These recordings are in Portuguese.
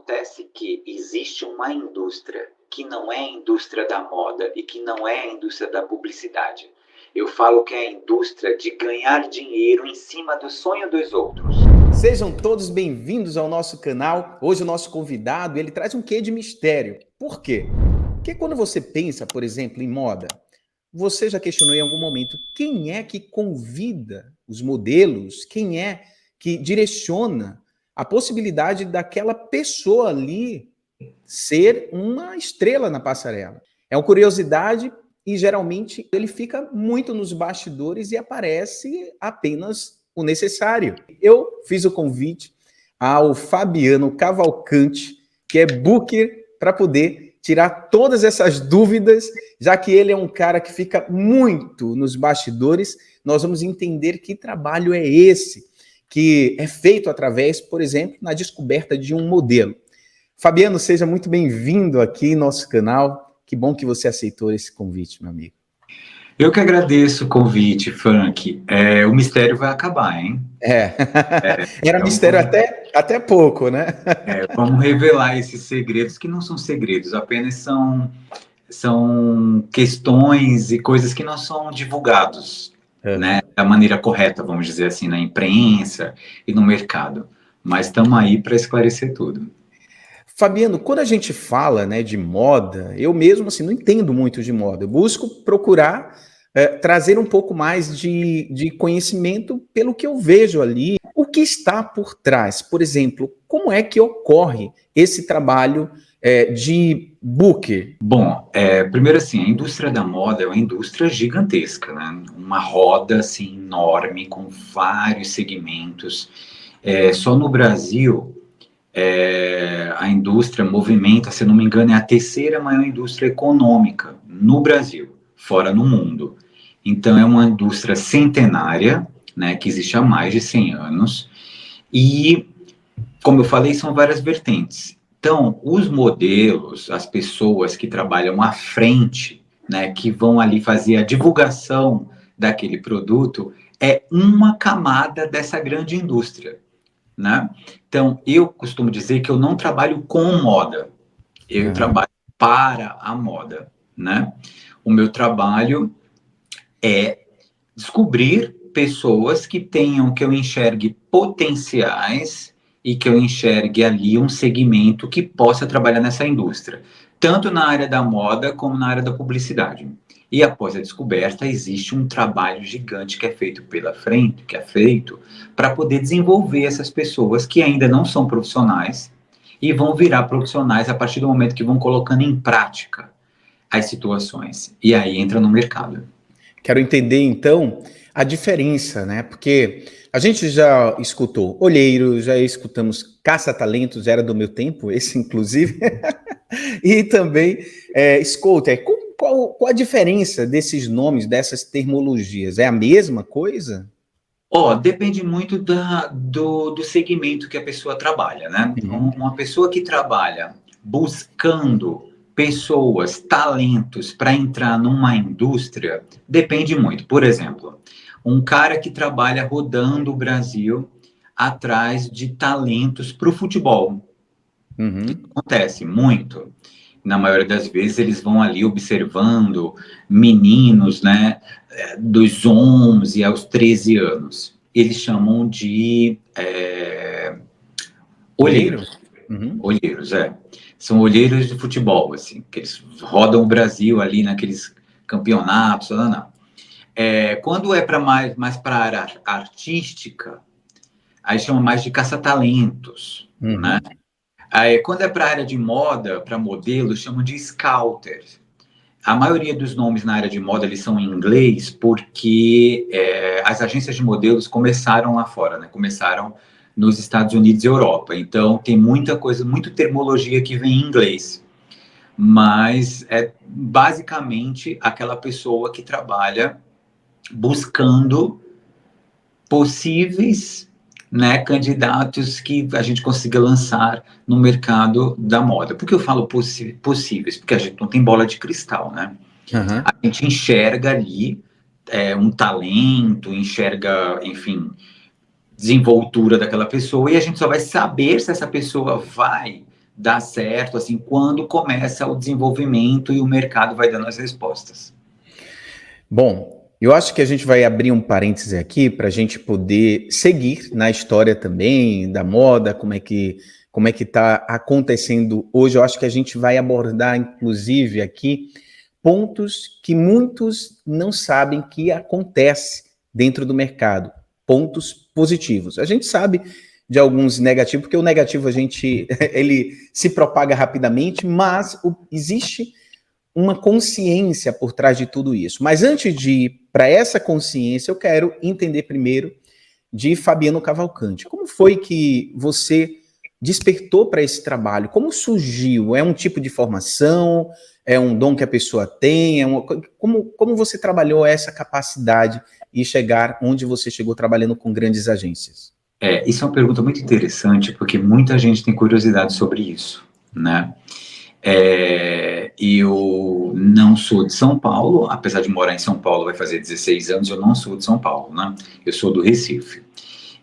Acontece que existe uma indústria que não é a indústria da moda e que não é a indústria da publicidade. Eu falo que é a indústria de ganhar dinheiro em cima do sonho dos outros. Sejam todos bem-vindos ao nosso canal. Hoje o nosso convidado, ele traz um quê de mistério. Por quê? Porque quando você pensa, por exemplo, em moda, você já questionou em algum momento quem é que convida os modelos, quem é que direciona a possibilidade daquela pessoa ali ser uma estrela na passarela. É uma curiosidade e geralmente ele fica muito nos bastidores e aparece apenas o necessário. Eu fiz o convite ao Fabiano Cavalcante, que é booker, para poder tirar todas essas dúvidas, já que ele é um cara que fica muito nos bastidores. Nós vamos entender que trabalho é esse, que é feito através, por exemplo, na descoberta de um modelo. Fabiano, seja muito bem-vindo aqui em nosso canal. Que bom que você aceitou esse convite, meu amigo. Eu que agradeço o convite, Frank. O mistério vai acabar, hein? Era mistério até pouco, né? Vamos revelar esses segredos que não são segredos, apenas são questões e coisas que não são divulgados, né, da maneira correta, vamos dizer assim, na imprensa e no mercado. Mas estamos aí para esclarecer tudo. Fabiano, quando a gente fala, né, de moda, eu mesmo assim não entendo muito de moda. Eu busco procurar trazer um pouco mais de conhecimento pelo que eu vejo ali. O que está por trás? Por exemplo, como é que ocorre esse trabalho de booker? Bom, primeiro assim, a indústria da moda é uma indústria gigantesca, né? Uma roda assim enorme com vários segmentos. Só no Brasil a indústria movimenta, se não me engano, é a terceira maior indústria econômica no Brasil, fora no mundo. Então, é uma indústria centenária, né, que existe há mais de 100 anos, e, como eu falei, são várias vertentes. Então, os modelos, as pessoas que trabalham à frente, né, que vão ali fazer a divulgação daquele produto, é uma camada dessa grande indústria, né? Então, eu costumo dizer que eu não trabalho com moda, eu trabalho para a moda, né? O meu trabalho é descobrir pessoas que tenham, que eu enxergue potenciais e que eu enxergue ali um segmento que possa trabalhar nessa indústria, tanto na área da moda como na área da publicidade. E após a descoberta, existe um trabalho gigante que é feito pela frente, que é feito para poder desenvolver essas pessoas que ainda não são profissionais e vão virar profissionais a partir do momento que vão colocando em prática as situações. E aí entra no mercado. Quero entender, então, a diferença, né? Porque a gente já escutou olheiros, já escutamos caça-talentos, era do meu tempo, esse inclusive, e também Scouter. Qual a diferença desses nomes, dessas termologias? É a mesma coisa? Depende muito do segmento que a pessoa trabalha, né? Uhum. Uma pessoa que trabalha buscando pessoas, talentos para entrar numa indústria, depende muito. Por exemplo, um cara que trabalha rodando o Brasil atrás de talentos para o futebol. Uhum. Acontece muito. Na maioria das vezes eles vão ali observando meninos, né, dos 11 aos 13 anos. Eles chamam de Olheiro? olheiros. Uhum. Olheiros, São olheiros de futebol, assim, que eles rodam o Brasil ali naqueles campeonatos, não. Quando é para mais para a área artística, aí chama mais de caça-talentos, né? Uhum. Aí, quando é para a área de moda, para modelos, chamam de scouters. A maioria dos nomes na área de moda eles são em inglês porque as agências de modelos começaram lá fora, né? Começaram nos Estados Unidos e Europa. Então tem muita coisa, muita termologia que vem em inglês. Mas é basicamente aquela pessoa que trabalha buscando possíveis, né, candidatos que a gente consiga lançar no mercado da moda. Por que eu falo possíveis? Porque a gente não tem bola de cristal, né? Uhum. A gente enxerga ali um talento, enxerga, enfim, desenvoltura daquela pessoa e a gente só vai saber se essa pessoa vai dá certo, assim, quando começa o desenvolvimento e o mercado vai dando as respostas. Bom, eu acho que a gente vai abrir um parêntese aqui para a gente poder seguir na história também da moda, como é que está acontecendo hoje. Eu acho que a gente vai abordar, inclusive, aqui pontos que muitos não sabem que acontece dentro do mercado, pontos positivos. A gente sabe de alguns negativos, porque o negativo a gente ele se propaga rapidamente, mas existe uma consciência por trás de tudo isso. Mas antes de ir para essa consciência, eu quero entender primeiro de Fabiano Cavalcante. Como foi que você despertou para esse trabalho? Como surgiu? É um tipo de formação? É um dom que a pessoa tem? Como você trabalhou essa capacidade e chegar onde você chegou trabalhando com grandes agências? Isso é uma pergunta muito interessante, porque muita gente tem curiosidade sobre isso, né? Eu não sou de São Paulo, apesar de morar em São Paulo, vai fazer 16 anos, eu não sou de São Paulo, né? Eu sou do Recife.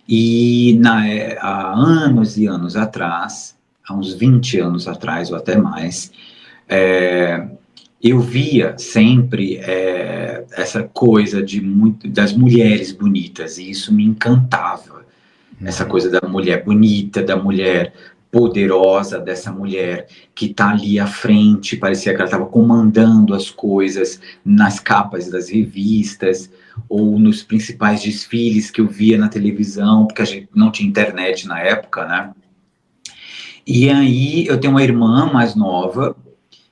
E há anos e anos atrás, há uns 20 anos atrás, ou até mais, é, eu via sempre essa coisa das mulheres bonitas, e isso me encantava. Essa coisa da mulher bonita, da mulher poderosa, dessa mulher que está ali à frente, parecia que ela estava comandando as coisas nas capas das revistas ou nos principais desfiles que eu via na televisão, porque a gente não tinha internet na época, né? E aí eu tenho uma irmã mais nova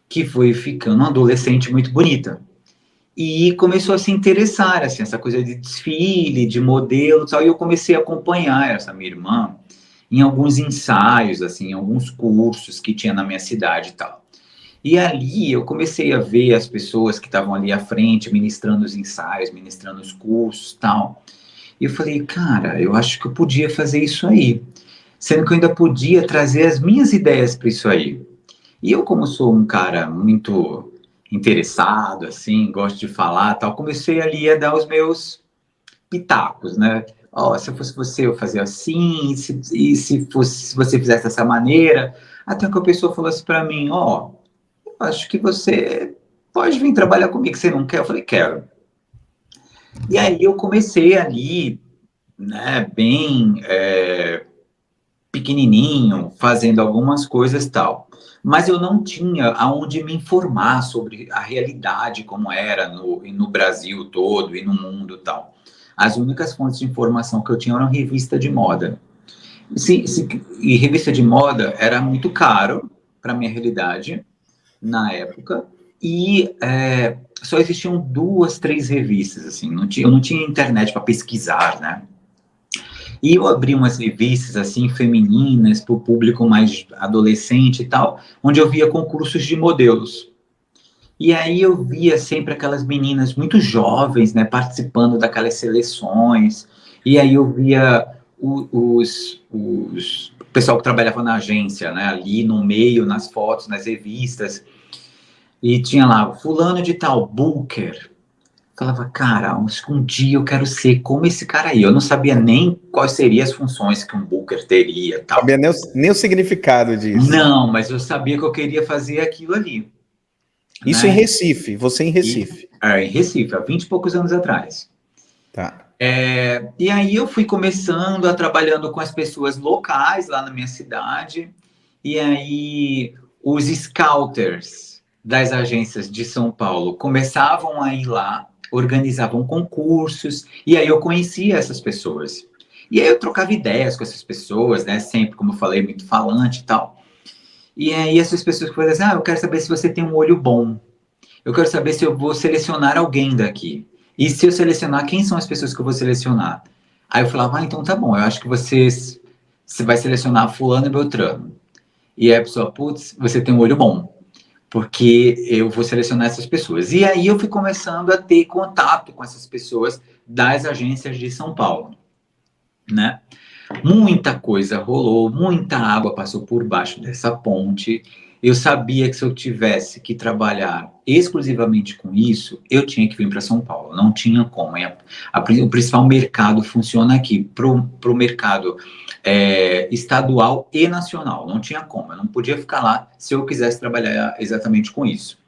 que foi ficando uma adolescente muito bonita. E começou a se interessar, assim, essa coisa de desfile, de modelo e tal, e eu comecei a acompanhar essa minha irmã em alguns ensaios, assim, em alguns cursos que tinha na minha cidade e tal. E ali eu comecei a ver as pessoas que estavam ali à frente, ministrando os ensaios, ministrando os cursos e tal. E eu falei, cara, eu acho que eu podia fazer isso aí. Sendo que eu ainda podia trazer as minhas ideias para isso aí. E eu, como sou um cara muito interessado, assim, gosto de falar tal, comecei ali a dar os meus pitacos, né? Ó, se eu fosse você, eu fazia assim, se você fizesse dessa maneira. Até que a pessoa falou assim para mim, ó, eu acho que você pode vir trabalhar comigo, você não quer? Eu falei, quero. E aí eu comecei ali, né, bem pequenininho, fazendo algumas coisas tal. Mas eu não tinha aonde me informar sobre a realidade como era no Brasil todo e no mundo tal. As únicas fontes de informação que eu tinha eram revista de moda. E revista de moda era muito caro para a minha realidade na época. E só existiam duas, três revistas, assim. Eu não tinha internet para pesquisar, né? E eu abri umas revistas assim femininas para o público mais adolescente e tal, onde eu via concursos de modelos. E aí eu via sempre aquelas meninas muito jovens, né, participando daquelas seleções. E aí eu via o pessoal que trabalhava na agência, né, ali no meio, nas fotos, nas revistas. E tinha lá, fulano de tal, Booker. Falava, cara, um dia eu quero ser como esse cara aí. Eu não sabia nem quais seriam as funções que um Booker teria e tal. Sabia nem o significado disso. Não, mas eu sabia que eu queria fazer aquilo ali, Isso em né? Recife, você em E, Recife. em Recife, há 20 e poucos anos atrás. Tá. E aí eu fui começando a trabalhando com as pessoas locais lá na minha cidade. E aí os scouters das agências de São Paulo começavam a ir lá, organizavam concursos, e aí eu conhecia essas pessoas. E aí eu trocava ideias com essas pessoas, né? Sempre, como eu falei, muito falante e tal. E aí essas pessoas falavam assim, eu quero saber se você tem um olho bom. Eu quero saber se eu vou selecionar alguém daqui. E se eu selecionar, quem são as pessoas que eu vou selecionar? Aí eu falava, então tá bom, eu acho que você vai selecionar fulano e beltrano. E aí a pessoa, putz, você tem um olho bom, porque eu vou selecionar essas pessoas. E aí eu fui começando a ter contato com essas pessoas das agências de São Paulo, né? Muita coisa rolou, muita água passou por baixo dessa ponte. Eu sabia que se eu tivesse que trabalhar exclusivamente com isso, eu tinha que vir para São Paulo. Não tinha como. O principal mercado funciona aqui, para o mercado estadual e nacional. Não tinha como. Eu não podia ficar lá se eu quisesse trabalhar exatamente com isso.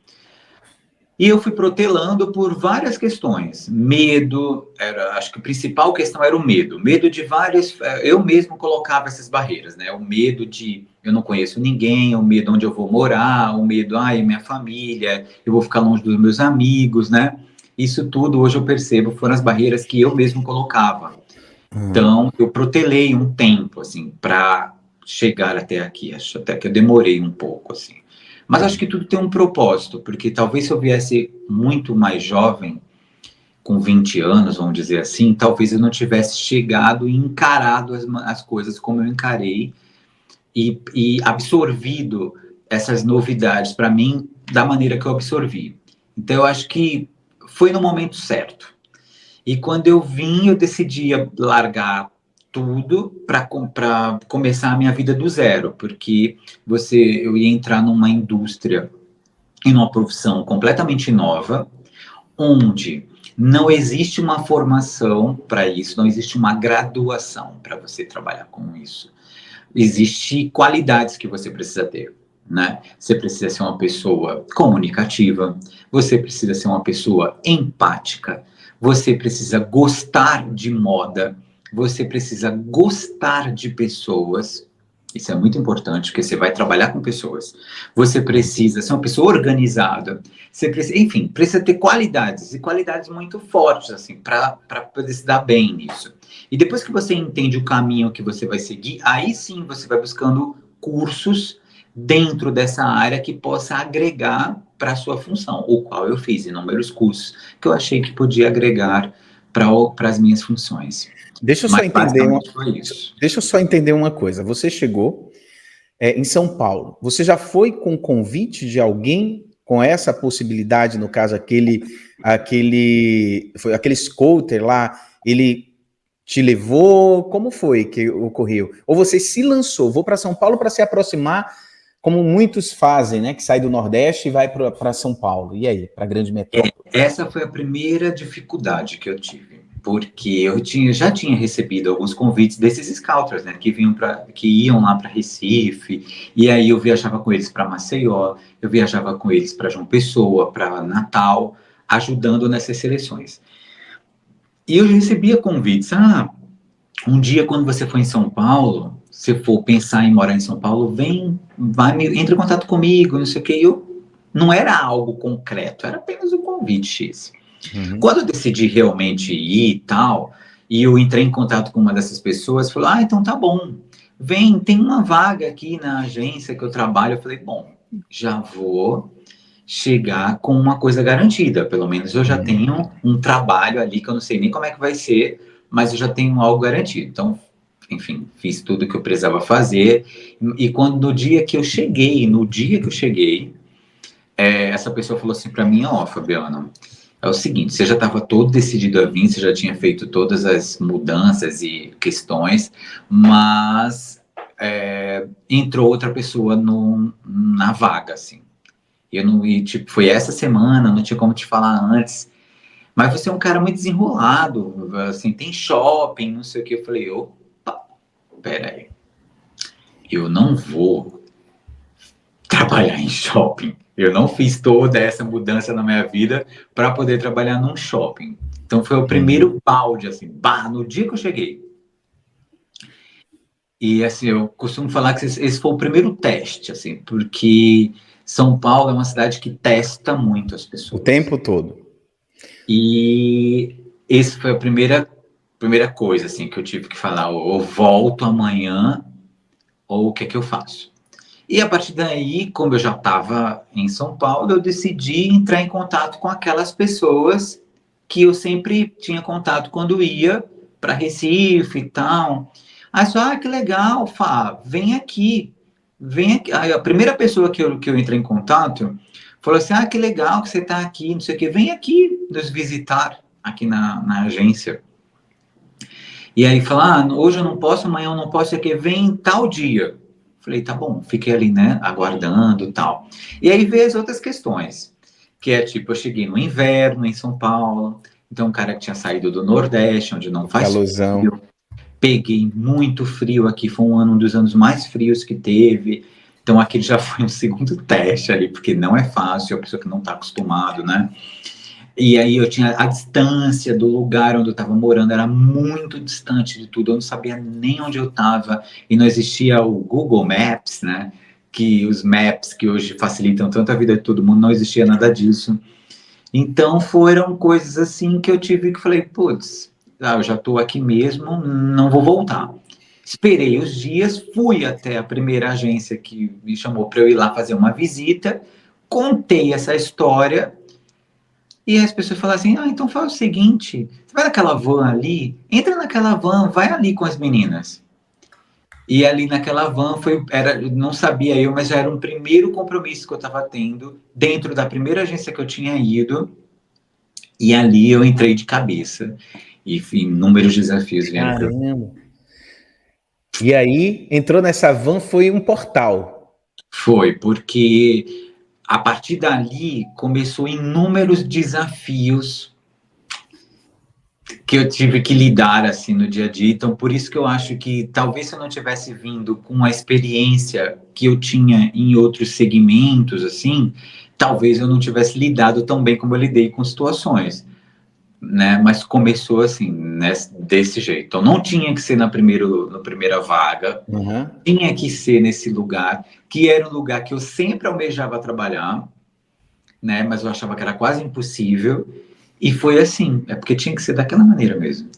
E eu fui protelando por várias questões. Medo, acho que a principal questão era o medo. Medo de várias. Eu mesmo colocava essas barreiras, né? O medo de eu não conheço ninguém, o medo onde eu vou morar, o medo, minha família, eu vou ficar longe dos meus amigos, né? Isso tudo hoje eu percebo foram as barreiras que eu mesmo colocava. Então, eu protelei um tempo, assim, para chegar até aqui. Acho até que eu demorei um pouco, assim. Mas acho que tudo tem um propósito, porque talvez se eu viesse muito mais jovem, com 20 anos, vamos dizer assim, talvez eu não tivesse chegado e encarado as coisas como eu encarei e absorvido essas novidades para mim da maneira que eu absorvi. Então, eu acho que foi no momento certo. E quando eu vim, eu decidi largar tudo para começar a minha vida do zero, porque eu ia entrar numa indústria em uma profissão completamente nova, onde não existe uma formação para isso, não existe uma graduação para você trabalhar com isso. Existem qualidades que você precisa ter, né? Você precisa ser uma pessoa comunicativa, você precisa ser uma pessoa empática, você precisa gostar de moda, você precisa gostar de pessoas. Isso é muito importante, porque você vai trabalhar com pessoas. Você precisa ser uma pessoa organizada. Você precisa, enfim, precisa ter qualidades, e qualidades muito fortes, assim, para poder se dar bem nisso. E depois que você entende o caminho que você vai seguir, aí sim você vai buscando cursos dentro dessa área que possa agregar para a sua função, o qual eu fiz inúmeros cursos que eu achei que podia agregar para as minhas funções. Deixa eu só Mas entender basicamente foi isso. deixa eu só entender uma coisa. Você chegou em São Paulo. Você já foi com convite de alguém com essa possibilidade, no caso, aquele scooter lá, ele te levou? Como foi que ocorreu? Ou você se lançou, vou para São Paulo para se aproximar, como muitos fazem, né? Que sai do Nordeste e vai para São Paulo. E aí, para a grande metrópole? Essa foi a primeira dificuldade que eu tive, porque já tinha recebido alguns convites desses scouters, né, que iam lá para Recife, e aí eu viajava com eles para Maceió, eu viajava com eles para João Pessoa, para Natal, ajudando nessas seleções. E eu recebia convites, um dia quando você for em São Paulo, se for pensar em morar em São Paulo, entre em contato comigo, não sei o que, não era algo concreto, era apenas um convite X. Uhum. Quando eu decidi realmente ir e tal, e eu entrei em contato com uma dessas pessoas, falou, então tá bom, vem, tem uma vaga aqui na agência que eu trabalho. Eu falei, bom, já vou chegar com uma coisa garantida, pelo menos eu já tenho um trabalho ali que eu não sei nem como é que vai ser, mas eu já tenho algo garantido. Então, enfim, fiz tudo que eu precisava fazer, e no dia que eu cheguei, essa pessoa falou assim para mim, Fabiano, é o seguinte, você já estava todo decidido a vir, você já tinha feito todas as mudanças e questões, mas entrou outra pessoa na vaga, assim. Tipo, foi essa semana, não tinha como te falar antes, mas você é um cara muito desenrolado, assim, tem shopping, não sei o que. Eu falei, opa, peraí, eu não vou trabalhar em shopping. Eu não fiz toda essa mudança na minha vida para poder trabalhar num shopping. Então foi o primeiro balde, assim, no dia que eu cheguei. E assim, eu costumo falar que esse foi o primeiro teste, assim, porque São Paulo é uma cidade que testa muito as O pessoas. tempo todo. E esse foi a primeira coisa, assim, que eu tive que falar, ou eu volto amanhã, ou o que é que eu faço? E a partir daí, como eu já estava em São Paulo, eu decidi entrar em contato com aquelas pessoas que eu sempre tinha contato quando ia para Recife e tal. Aí só, que legal, Fá, vem aqui. Vem aqui. Aí a primeira pessoa que eu entrei em contato falou assim, que legal que você está aqui, não sei o quê, vem aqui nos visitar aqui na agência. E aí fala, hoje eu não posso, amanhã eu não posso, é que vem tal dia. Falei, tá bom, fiquei ali, né, aguardando e tal. E aí veio as outras questões, que é tipo, eu cheguei no inverno em São Paulo, então um cara que tinha saído do Nordeste, onde não faz Calorzão. frio, peguei muito frio aqui, foi um dos anos mais frios que teve, então aquele já foi um segundo teste ali, porque não é fácil, a pessoa que não está acostumado, né? E aí eu tinha a distância do lugar onde eu estava morando, era muito distante de tudo, eu não sabia nem onde eu estava, e não existia o Google Maps, né? Que os maps que hoje facilitam tanto a vida de todo mundo, não existia nada disso. Então foram coisas assim que eu tive que falei, putz, eu já estou aqui mesmo, não vou voltar. Esperei os dias, fui até a primeira agência que me chamou para eu ir lá fazer uma visita, contei essa história e as pessoas falam assim: então faz o seguinte, você vai naquela van ali, entra naquela van, vai ali com as meninas. E ali naquela van não sabia eu, mas já era um primeiro compromisso que eu estava tendo dentro da primeira agência que eu tinha ido. E ali eu entrei de cabeça. E inúmeros desafios vieram para. Caramba. E aí, entrou nessa van, foi um portal. Foi, porque a partir dali começou inúmeros desafios que eu tive que lidar assim no dia a dia. Então, por isso que eu acho que talvez se eu não tivesse vindo com a experiência que eu tinha em outros segmentos, assim, talvez eu não tivesse lidado tão bem como eu lidei com situações, né? Mas começou assim, desse jeito. Então, não tinha que ser na primeira vaga, Uhum. tinha que ser nesse lugar, que era um lugar que eu sempre almejava trabalhar, né? Mas eu achava que era quase impossível. E foi assim, é porque tinha que ser daquela maneira mesmo.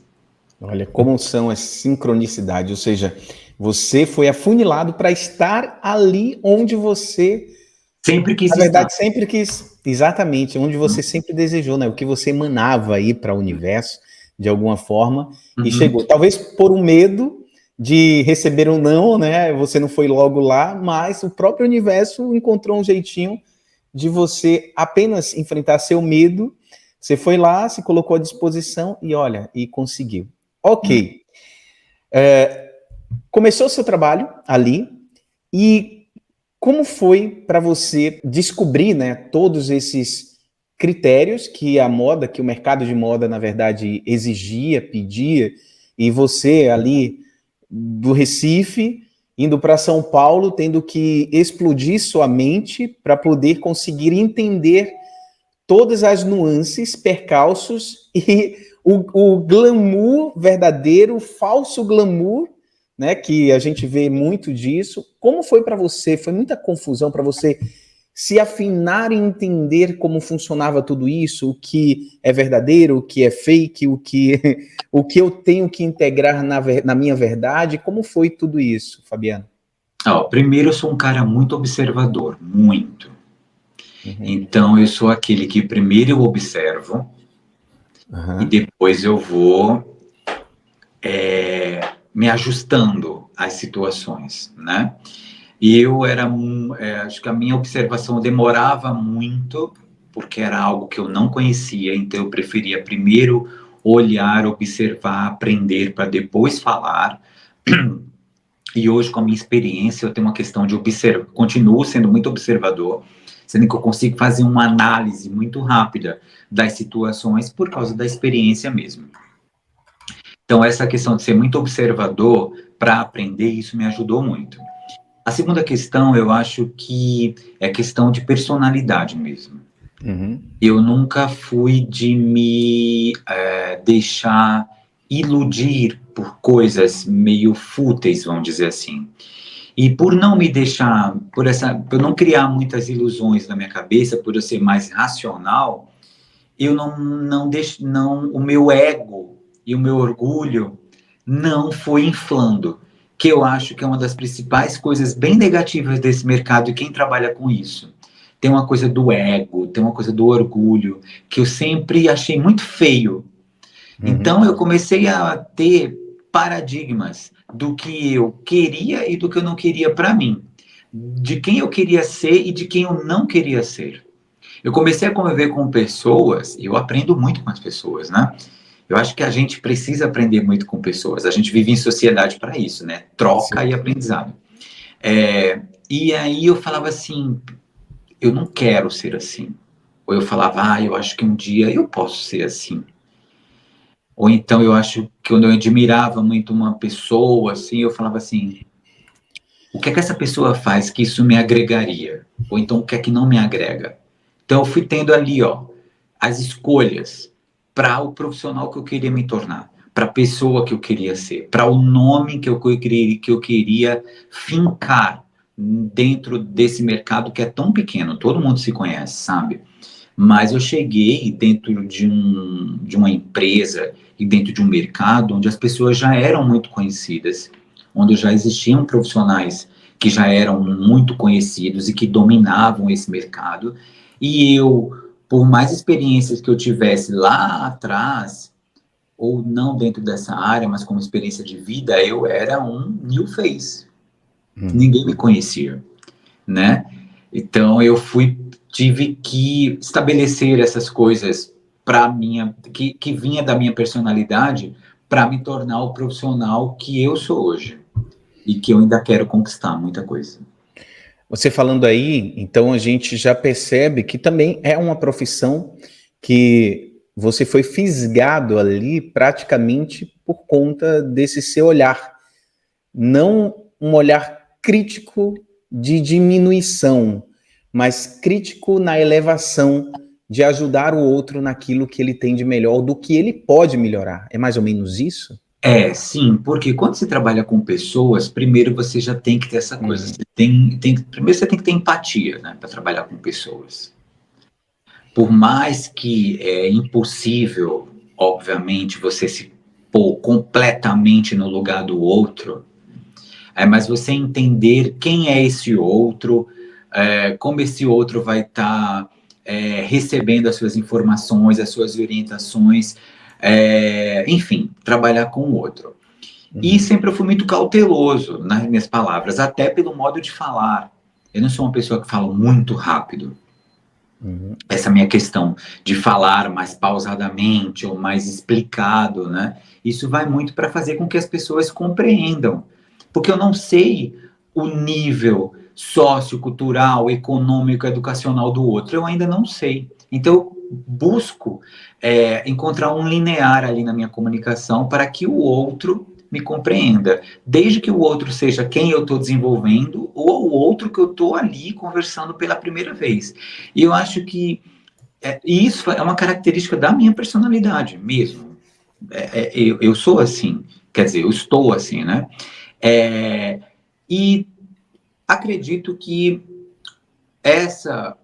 Olha como são as sincronicidades, ou seja, você foi afunilado para estar ali onde você, Sempre quis na estar. verdade, sempre quis, exatamente, onde você sempre desejou, né? O que você emanava aí para o universo, de alguma forma, e Uhum. chegou. Talvez por um medo de receber um não, né? Você não foi logo lá, mas o próprio universo encontrou um jeitinho de você apenas enfrentar seu medo. Você foi lá, se colocou à disposição e olha, e conseguiu. Ok. Começou o seu trabalho ali e como foi para você descobrir, né, todos esses critérios que a moda, que o mercado de moda, na verdade, exigia, pedia, e você ali do Recife indo para São Paulo, tendo que explodir sua mente para poder conseguir entender todas as nuances, percalços e o glamour verdadeiro, o falso glamour, né? Que a gente vê muito disso. Como foi para você? Foi muita confusão para você se afinar e entender como funcionava tudo isso, o que é verdadeiro, o que é fake, o que eu tenho que integrar na minha verdade. Como foi tudo isso, Fabiano? Primeiro, eu sou um cara muito observador, muito. Uhum. Então, eu sou aquele que primeiro eu observo e Uhum. depois eu vou me ajustando às situações, né? E acho que a minha observação demorava muito, porque era algo que eu não conhecia, então eu preferia primeiro olhar, observar, aprender para depois falar. E hoje, com a minha experiência, eu tenho uma questão de observar, continuo sendo muito observador, sendo que eu consigo fazer uma análise muito rápida das situações por causa da experiência mesmo. Então, essa questão de ser muito observador para aprender, isso me ajudou muito. A segunda questão, eu acho que é questão de personalidade mesmo. Uhum. Eu nunca fui de me deixar iludir por coisas meio fúteis, vamos dizer assim. E por não me deixar, por não criar muitas ilusões na minha cabeça, por eu ser mais racional, eu não deixo, não, o meu ego e o meu orgulho não foi inflando, que eu acho que é uma das principais coisas bem negativas desse mercado e quem trabalha com isso. Tem uma coisa do ego, tem uma coisa do orgulho, que eu sempre achei muito feio. Uhum. Então eu comecei a ter paradigmas do que eu queria e do que eu não queria para mim, de quem eu queria ser e de quem eu não queria ser. Eu comecei a conviver com pessoas, e eu aprendo muito com as pessoas, né? Eu acho que a gente precisa aprender muito com pessoas. A gente vive em sociedade para isso, né? Troca Sim. e aprendizado. E aí eu falava assim, eu não quero ser assim. Ou eu falava, eu acho que um dia eu posso ser assim. Ou então eu acho que quando eu admirava muito uma pessoa, assim, eu falava assim, o que é que essa pessoa faz que isso me agregaria? Ou então o que é que não me agrega? Então eu fui tendo ali, ó, as escolhas para o profissional que eu queria me tornar, para a pessoa que eu queria ser, para o nome que eu queria fincar dentro desse mercado que é tão pequeno, todo mundo se conhece, sabe? Mas eu cheguei dentro de uma empresa e dentro de um mercado onde as pessoas já eram muito conhecidas, onde já existiam profissionais que já eram muito conhecidos e que dominavam esse mercado. E eu, por mais experiências que eu tivesse lá atrás, ou não dentro dessa área, mas como experiência de vida, eu era um new face. Ninguém me conhecia, né? Então eu tive que estabelecer essas coisas para minha, que vinha da minha personalidade para me tornar o profissional que eu sou hoje e que eu ainda quero conquistar muita coisa. Você falando aí, então a gente já percebe que também é uma profissão que você foi fisgado ali praticamente por conta desse seu olhar, não um olhar crítico de diminuição, mas crítico na elevação de ajudar o outro naquilo que ele tem de melhor, do que ele pode melhorar. É mais ou menos isso? Sim, porque quando você trabalha com pessoas, primeiro você já tem que ter essa coisa. Uhum. Primeiro você tem que ter empatia, né, para trabalhar com pessoas. Por mais que é impossível, obviamente, você se pôr completamente no lugar do outro, mas você entender quem é esse outro, como esse outro vai estar recebendo as suas informações, as suas orientações, enfim, trabalhar com o outro. E Uhum. sempre eu fui muito cauteloso nas minhas palavras, até pelo modo de falar. Eu não sou uma pessoa que fala muito rápido. Uhum. Essa minha questão de falar mais pausadamente ou mais explicado, né? Isso vai muito para fazer com que as pessoas compreendam, porque eu não sei o nível sociocultural, econômico, educacional do outro, eu ainda não sei. Então eu busco encontrar um linear ali na minha comunicação para que o outro me compreenda, desde que o outro seja quem eu estou desenvolvendo ou o outro que eu estou ali conversando pela primeira vez. E eu acho que isso é uma característica da minha personalidade mesmo. Eu sou assim, quer dizer, eu estou assim, né? E acredito que essa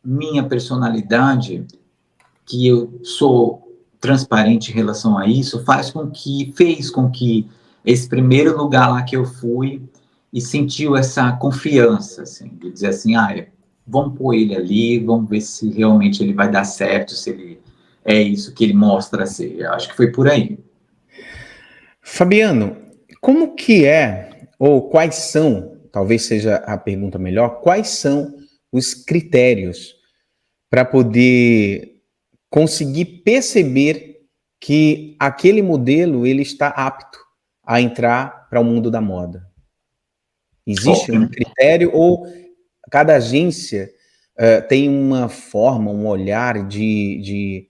minha personalidade, que eu sou transparente em relação a isso, fez com que esse primeiro lugar lá que eu fui e sentiu essa confiança, assim, de dizer assim, vamos pôr ele ali, vamos ver se realmente ele vai dar certo, se ele é isso que ele mostra ser. Eu acho que foi por aí. Fabiano, como que é, ou quais são, talvez seja a pergunta melhor, quais são os critérios para poder conseguir perceber que aquele modelo ele está apto a entrar para o mundo da moda? Ó, Existe um critério ou cada agência tem uma forma, um olhar de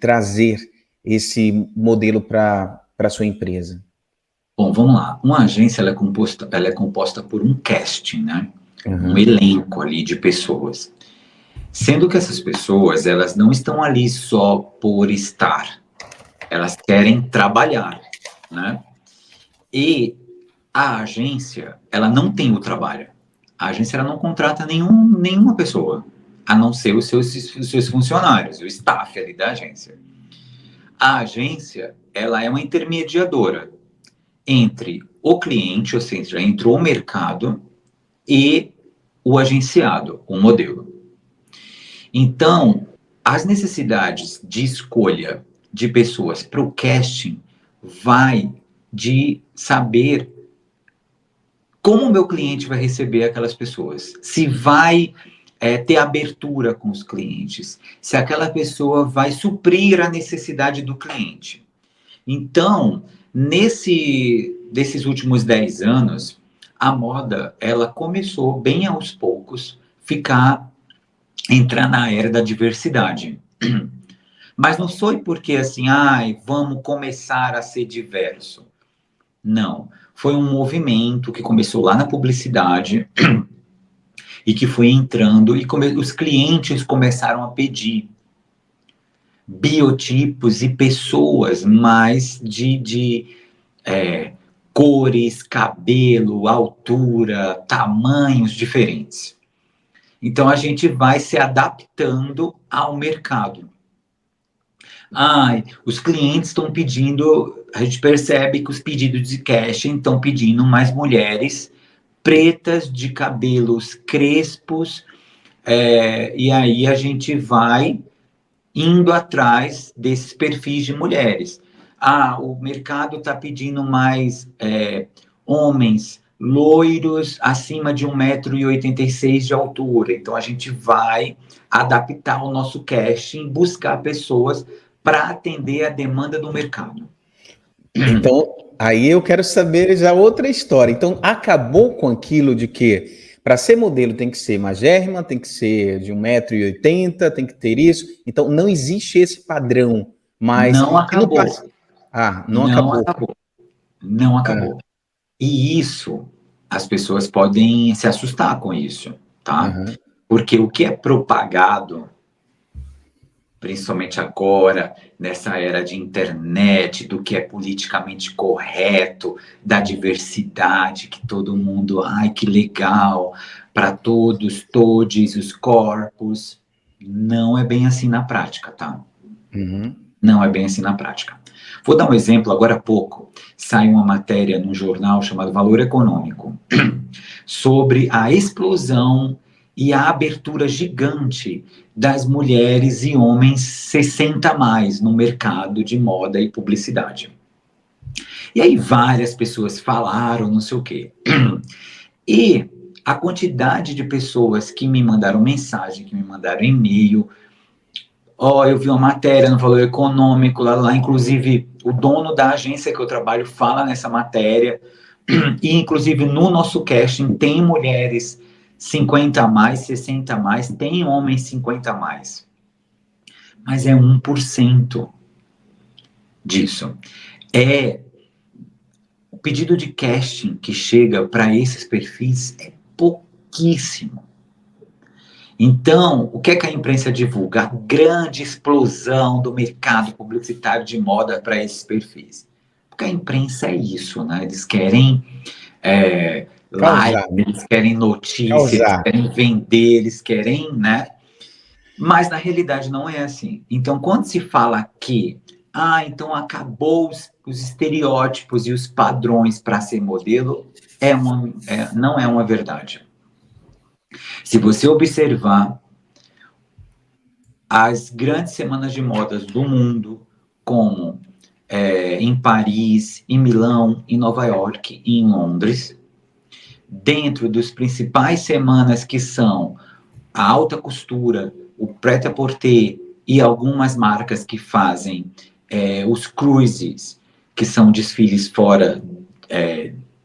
trazer esse modelo para a sua empresa? bom, vamos lá. Uma agência ela é composta por um casting, né? Um Uhum. elenco ali de pessoas. Sendo que essas pessoas, elas não estão ali só por estar, elas querem trabalhar, né? E a agência, ela não tem o trabalho. A agência ela não contrata nenhuma pessoa, a não ser os seus funcionários, o staff ali da agência. A agência, ela é uma intermediadora entre o cliente, ou seja, entre o mercado e o agenciado, o modelo. Então, as necessidades de escolha de pessoas para o casting vai de saber como o meu cliente vai receber aquelas pessoas. Se vai ter abertura com os clientes, se aquela pessoa vai suprir a necessidade do cliente. Então, desses últimos 10 anos, a moda, ela começou bem aos poucos entrar na era da diversidade. Mas não foi porque assim, vamos começar a ser diverso. Não, foi um movimento que começou lá na publicidade e que foi entrando e os clientes começaram a pedir biotipos e pessoas mais de cores, cabelo, altura, tamanhos diferentes. Então a gente vai se adaptando ao mercado. Os clientes estão pedindo, a gente percebe que os pedidos de casting estão pedindo mais mulheres pretas de cabelos crespos, e aí a gente vai indo atrás desses perfis de mulheres. O mercado está pedindo mais homens loiros acima de 1,86 m de altura. Então, a gente vai adaptar o nosso casting, buscar pessoas para atender a demanda do mercado. Então, aí eu quero saber já outra história. Então, acabou com aquilo de que para ser modelo tem que ser magérrima, tem que ser de 1,80 m, tem que ter isso. Então, não existe esse padrão, mas... Não acabou. Não acabou. Não acabou. E isso, as pessoas podem se assustar com isso, tá? Uhum. Porque o que é propagado, principalmente agora, nessa era de internet, do que é politicamente correto, da diversidade, que todo mundo, que legal, para todos os corpos, não é bem assim na prática, tá? Uhum. Não é bem assim na prática. Vou dar um exemplo, agora há pouco, saiu uma matéria num jornal chamado Valor Econômico, sobre a explosão e a abertura gigante das mulheres e homens 60 mais no mercado de moda e publicidade. E aí várias pessoas falaram, não sei o quê. E a quantidade de pessoas que me mandaram mensagem, que me mandaram e-mail, eu vi uma matéria no Valor Econômico, lá, inclusive o dono da agência que eu trabalho fala nessa matéria, e inclusive no nosso casting tem mulheres 50 a mais, 60 a mais, tem homens 50 a mais. Mas é 1% disso. O pedido de casting que chega para esses perfis é pouquíssimo. Então, o que é que a imprensa divulga? A grande explosão do mercado publicitário de moda para esses perfis. Porque a imprensa é isso, né? Eles querem like, eles querem notícia, eles querem vender, eles querem, né? Mas na realidade não é assim. Então, quando se fala que, então acabou os estereótipos e os padrões para ser modelo, não é uma verdade. Se você observar as grandes semanas de modas do mundo, como em Paris, em Milão, em Nova York e em Londres, dentro dos principais semanas que são a alta costura, o prêt-à-porter e algumas marcas que fazem os cruises, que são desfiles fora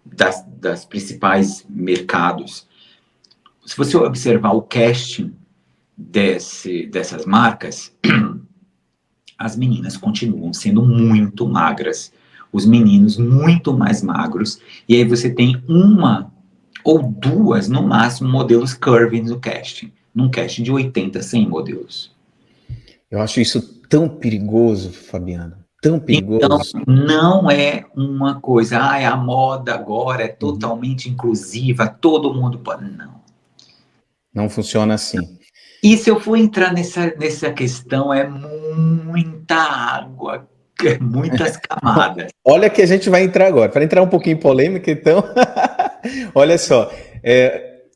das principais mercados. Se você observar o casting dessas marcas, as meninas continuam sendo muito magras, os meninos muito mais magros, e aí você tem uma ou duas, no máximo, modelos curvy no casting, num casting de 80, 100 modelos. Eu acho isso tão perigoso, Fabiano, tão perigoso. Então, não é uma coisa, a moda agora é totalmente inclusiva, todo mundo pode... Não funciona assim. E se eu for entrar nessa questão, é muita água, muitas camadas. Olha que a gente vai entrar agora. Para entrar um pouquinho em polêmica, então, olha só.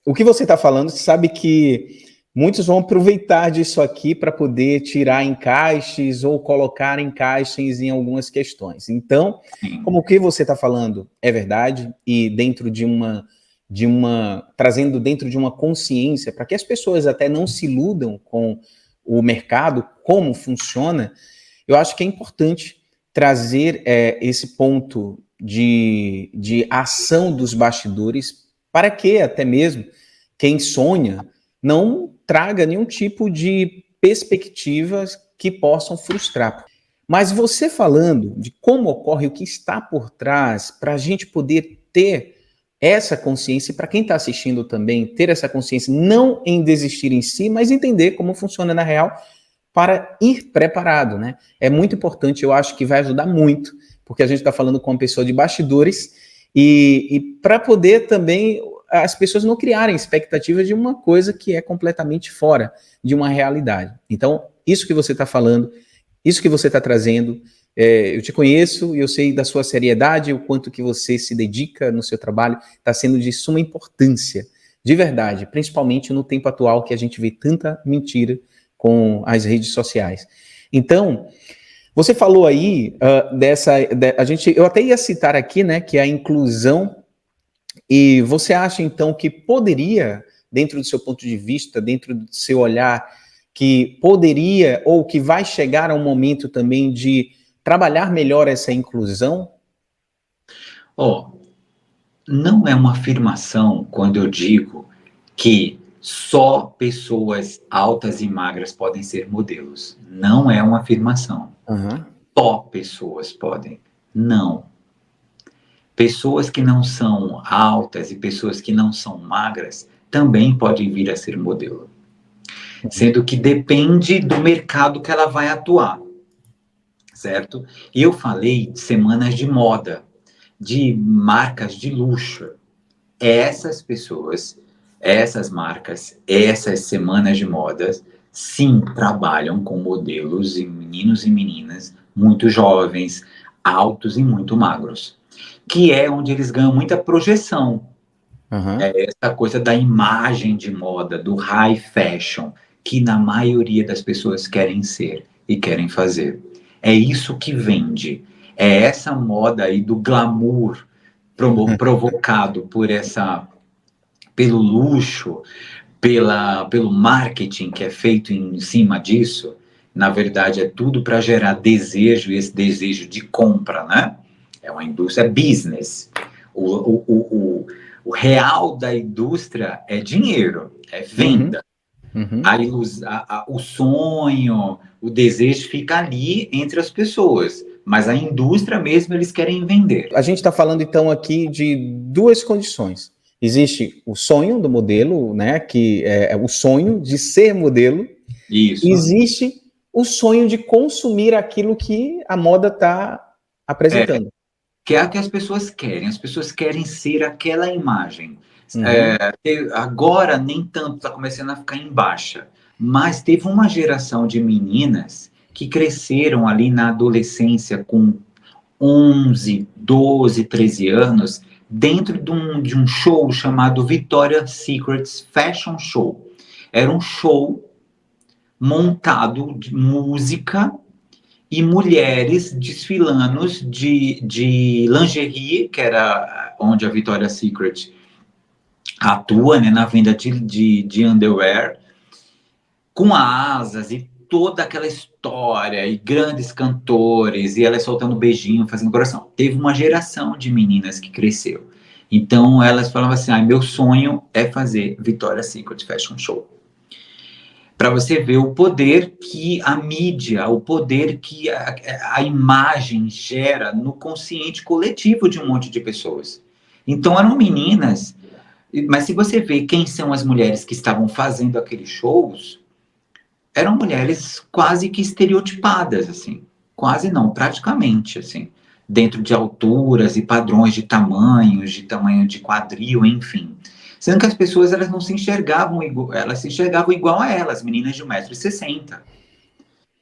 O que você está falando, você sabe que muitos vão aproveitar disso aqui para poder tirar encaixes ou colocar encaixes em algumas questões. Então, como o que você está falando é verdade, e dentro de trazendo dentro de uma consciência, para que as pessoas até não se iludam com o mercado, como funciona, eu acho que é importante trazer esse ponto de ação dos bastidores, para que até mesmo quem sonha não traga nenhum tipo de perspectivas que possam frustrar. Mas você falando de como ocorre, o que está por trás, para a gente poder ter essa consciência, e para quem está assistindo também, ter essa consciência, não em desistir em si, mas entender como funciona na real, para ir preparado, né? É muito importante, eu acho que vai ajudar muito, porque a gente está falando com uma pessoa de bastidores, e para poder também as pessoas não criarem expectativas de uma coisa que é completamente fora de uma realidade. Então, isso que você está falando, isso que você está trazendo, eu te conheço e eu sei da sua seriedade, o quanto que você se dedica no seu trabalho, está sendo de suma importância, de verdade, principalmente no tempo atual que a gente vê tanta mentira com as redes sociais. Então, você falou aí eu até ia citar aqui, né, que é a inclusão, e você acha então que poderia, dentro do seu ponto de vista, dentro do seu olhar, que poderia ou que vai chegar a um momento também de trabalhar melhor essa inclusão? Não é uma afirmação quando eu digo que só pessoas altas e magras podem ser modelos. Não é uma afirmação. Uhum. Só pessoas podem. Não. Pessoas que não são altas e pessoas que não são magras também podem vir a ser modelo. Sendo que depende do mercado que ela vai atuar, certo? E eu falei de semanas de moda, de marcas de luxo. Essas pessoas, essas marcas, essas semanas de modas, sim, trabalham com modelos e meninos e meninas muito jovens, altos e muito magros, que é onde eles ganham muita projeção. Uhum. Essa coisa da imagem de moda, do high fashion, que na maioria das pessoas querem ser e querem fazer. É isso que vende. É essa moda aí do glamour provocado pelo luxo, pelo marketing que é feito em cima disso. Na verdade, é tudo para gerar desejo, e esse desejo de compra, né? É uma indústria business. O real da indústria é dinheiro, é venda. Uhum. O sonho, o desejo fica ali entre as pessoas, mas a indústria mesmo eles querem vender. A gente está falando então aqui de duas condições. Existe o sonho do modelo, né, que é o sonho de ser modelo. Isso. Existe o sonho de consumir aquilo que a moda está apresentando. Que é o que as pessoas querem ser aquela imagem. Uhum. Agora nem tanto está começando a ficar em baixa, mas teve uma geração de meninas que cresceram ali na adolescência com 11, 12, 13 anos, dentro de um show chamado Victoria's Secret Fashion Show. Era um show montado de música e mulheres desfilando de lingerie, que era onde a Victoria's Secret atua, né, na venda de underwear, com asas e toda aquela história, e grandes cantores, e elas soltando beijinho, fazendo coração. Teve uma geração de meninas que cresceu. Então elas falavam assim: meu sonho é fazer Victoria's Secret Fashion Show. Para você ver o poder que a mídia, o poder que a imagem gera no consciente coletivo de um monte de pessoas. Então eram meninas, mas se você vê quem são as mulheres que estavam fazendo aqueles shows, eram mulheres quase que estereotipadas, assim. Quase não, praticamente, assim. Dentro de alturas e padrões de tamanhos, de tamanho de quadril, enfim. Sendo que as pessoas elas não se enxergavam igual, elas se enxergavam igual a elas, meninas de 1,60 m.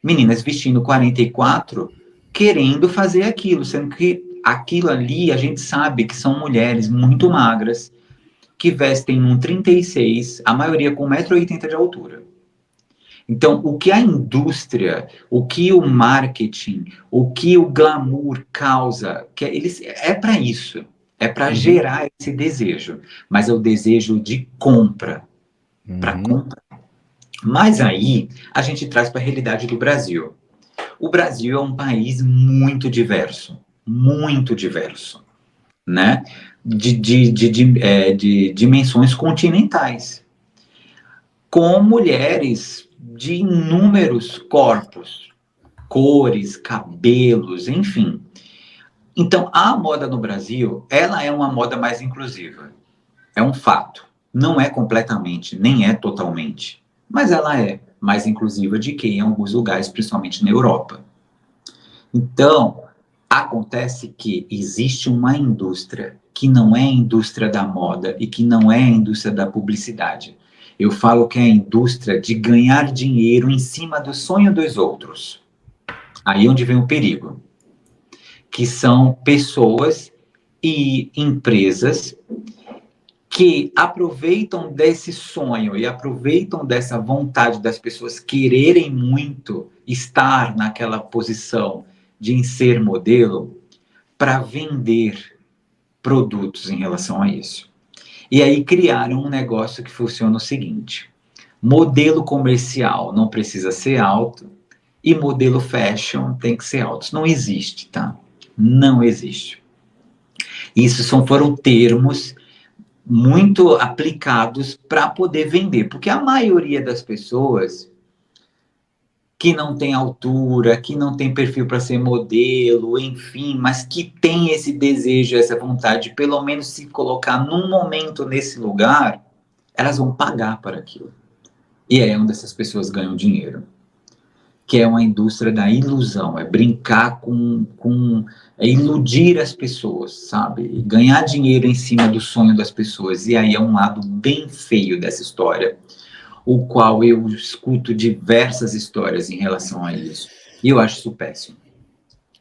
Meninas vestindo 44, querendo fazer aquilo, sendo que aquilo ali a gente sabe que são mulheres muito magras, que vestem um 36, a maioria com 1,80 m de altura. Então, o que a indústria, o que o marketing, o que o glamour causa, é para isso. É para gerar esse desejo, mas é o desejo de compra, para compra. Mas aí a gente traz para a realidade do Brasil. O Brasil é um país muito diverso, né? De dimensões continentais, com mulheres de inúmeros corpos, cores, cabelos, enfim. Então, a moda no Brasil, ela é uma moda mais inclusiva. É um fato. Não é completamente, nem é totalmente, mas ela é mais inclusiva de que em alguns lugares, principalmente na Europa. Então, acontece que existe uma indústria que não é a indústria da moda e que não é a indústria da publicidade. Eu falo que é a indústria de ganhar dinheiro em cima do sonho dos outros. Aí é onde vem o perigo. Que são pessoas e empresas que aproveitam desse sonho e aproveitam dessa vontade das pessoas quererem muito estar naquela posição de ser modelo para vender produtos em relação a isso. E aí criaram um negócio que funciona o seguinte: modelo comercial não precisa ser alto e modelo fashion tem que ser alto. Isso não existe, tá? Não existe. Isso foram termos muito aplicados para poder vender, porque a maioria das pessoas que não tem altura, que não tem perfil para ser modelo, enfim, mas que tem esse desejo, essa vontade, de pelo menos se colocar num momento nesse lugar, elas vão pagar para aquilo. E é onde essas pessoas ganham dinheiro, que é uma indústria da ilusão, é brincar é iludir as pessoas, sabe? E ganhar dinheiro em cima do sonho das pessoas. E aí é um lado bem feio dessa história, o qual eu escuto diversas histórias em relação a isso. E eu acho isso péssimo.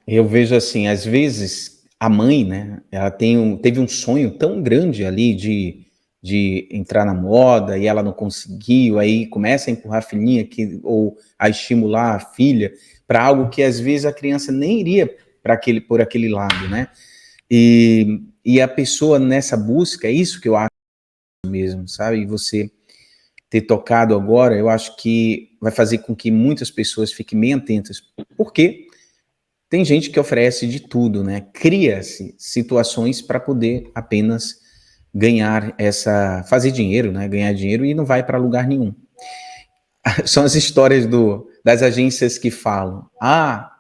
Eu vejo assim, às vezes a mãe, né, ela teve um sonho tão grande ali de entrar na moda e ela não conseguiu, aí começa a empurrar a filhinha ou a estimular a filha para algo que às vezes a criança nem iria por aquele lado, né? E a pessoa nessa busca, é isso que eu acho mesmo, sabe? E você ter tocado agora, eu acho que vai fazer com que muitas pessoas fiquem bem atentas. Por quê? Tem gente que oferece de tudo, né? Cria-se situações para poder apenas fazer dinheiro, né? Ganhar dinheiro e não vai para lugar nenhum. São as histórias das agências que falam: ah,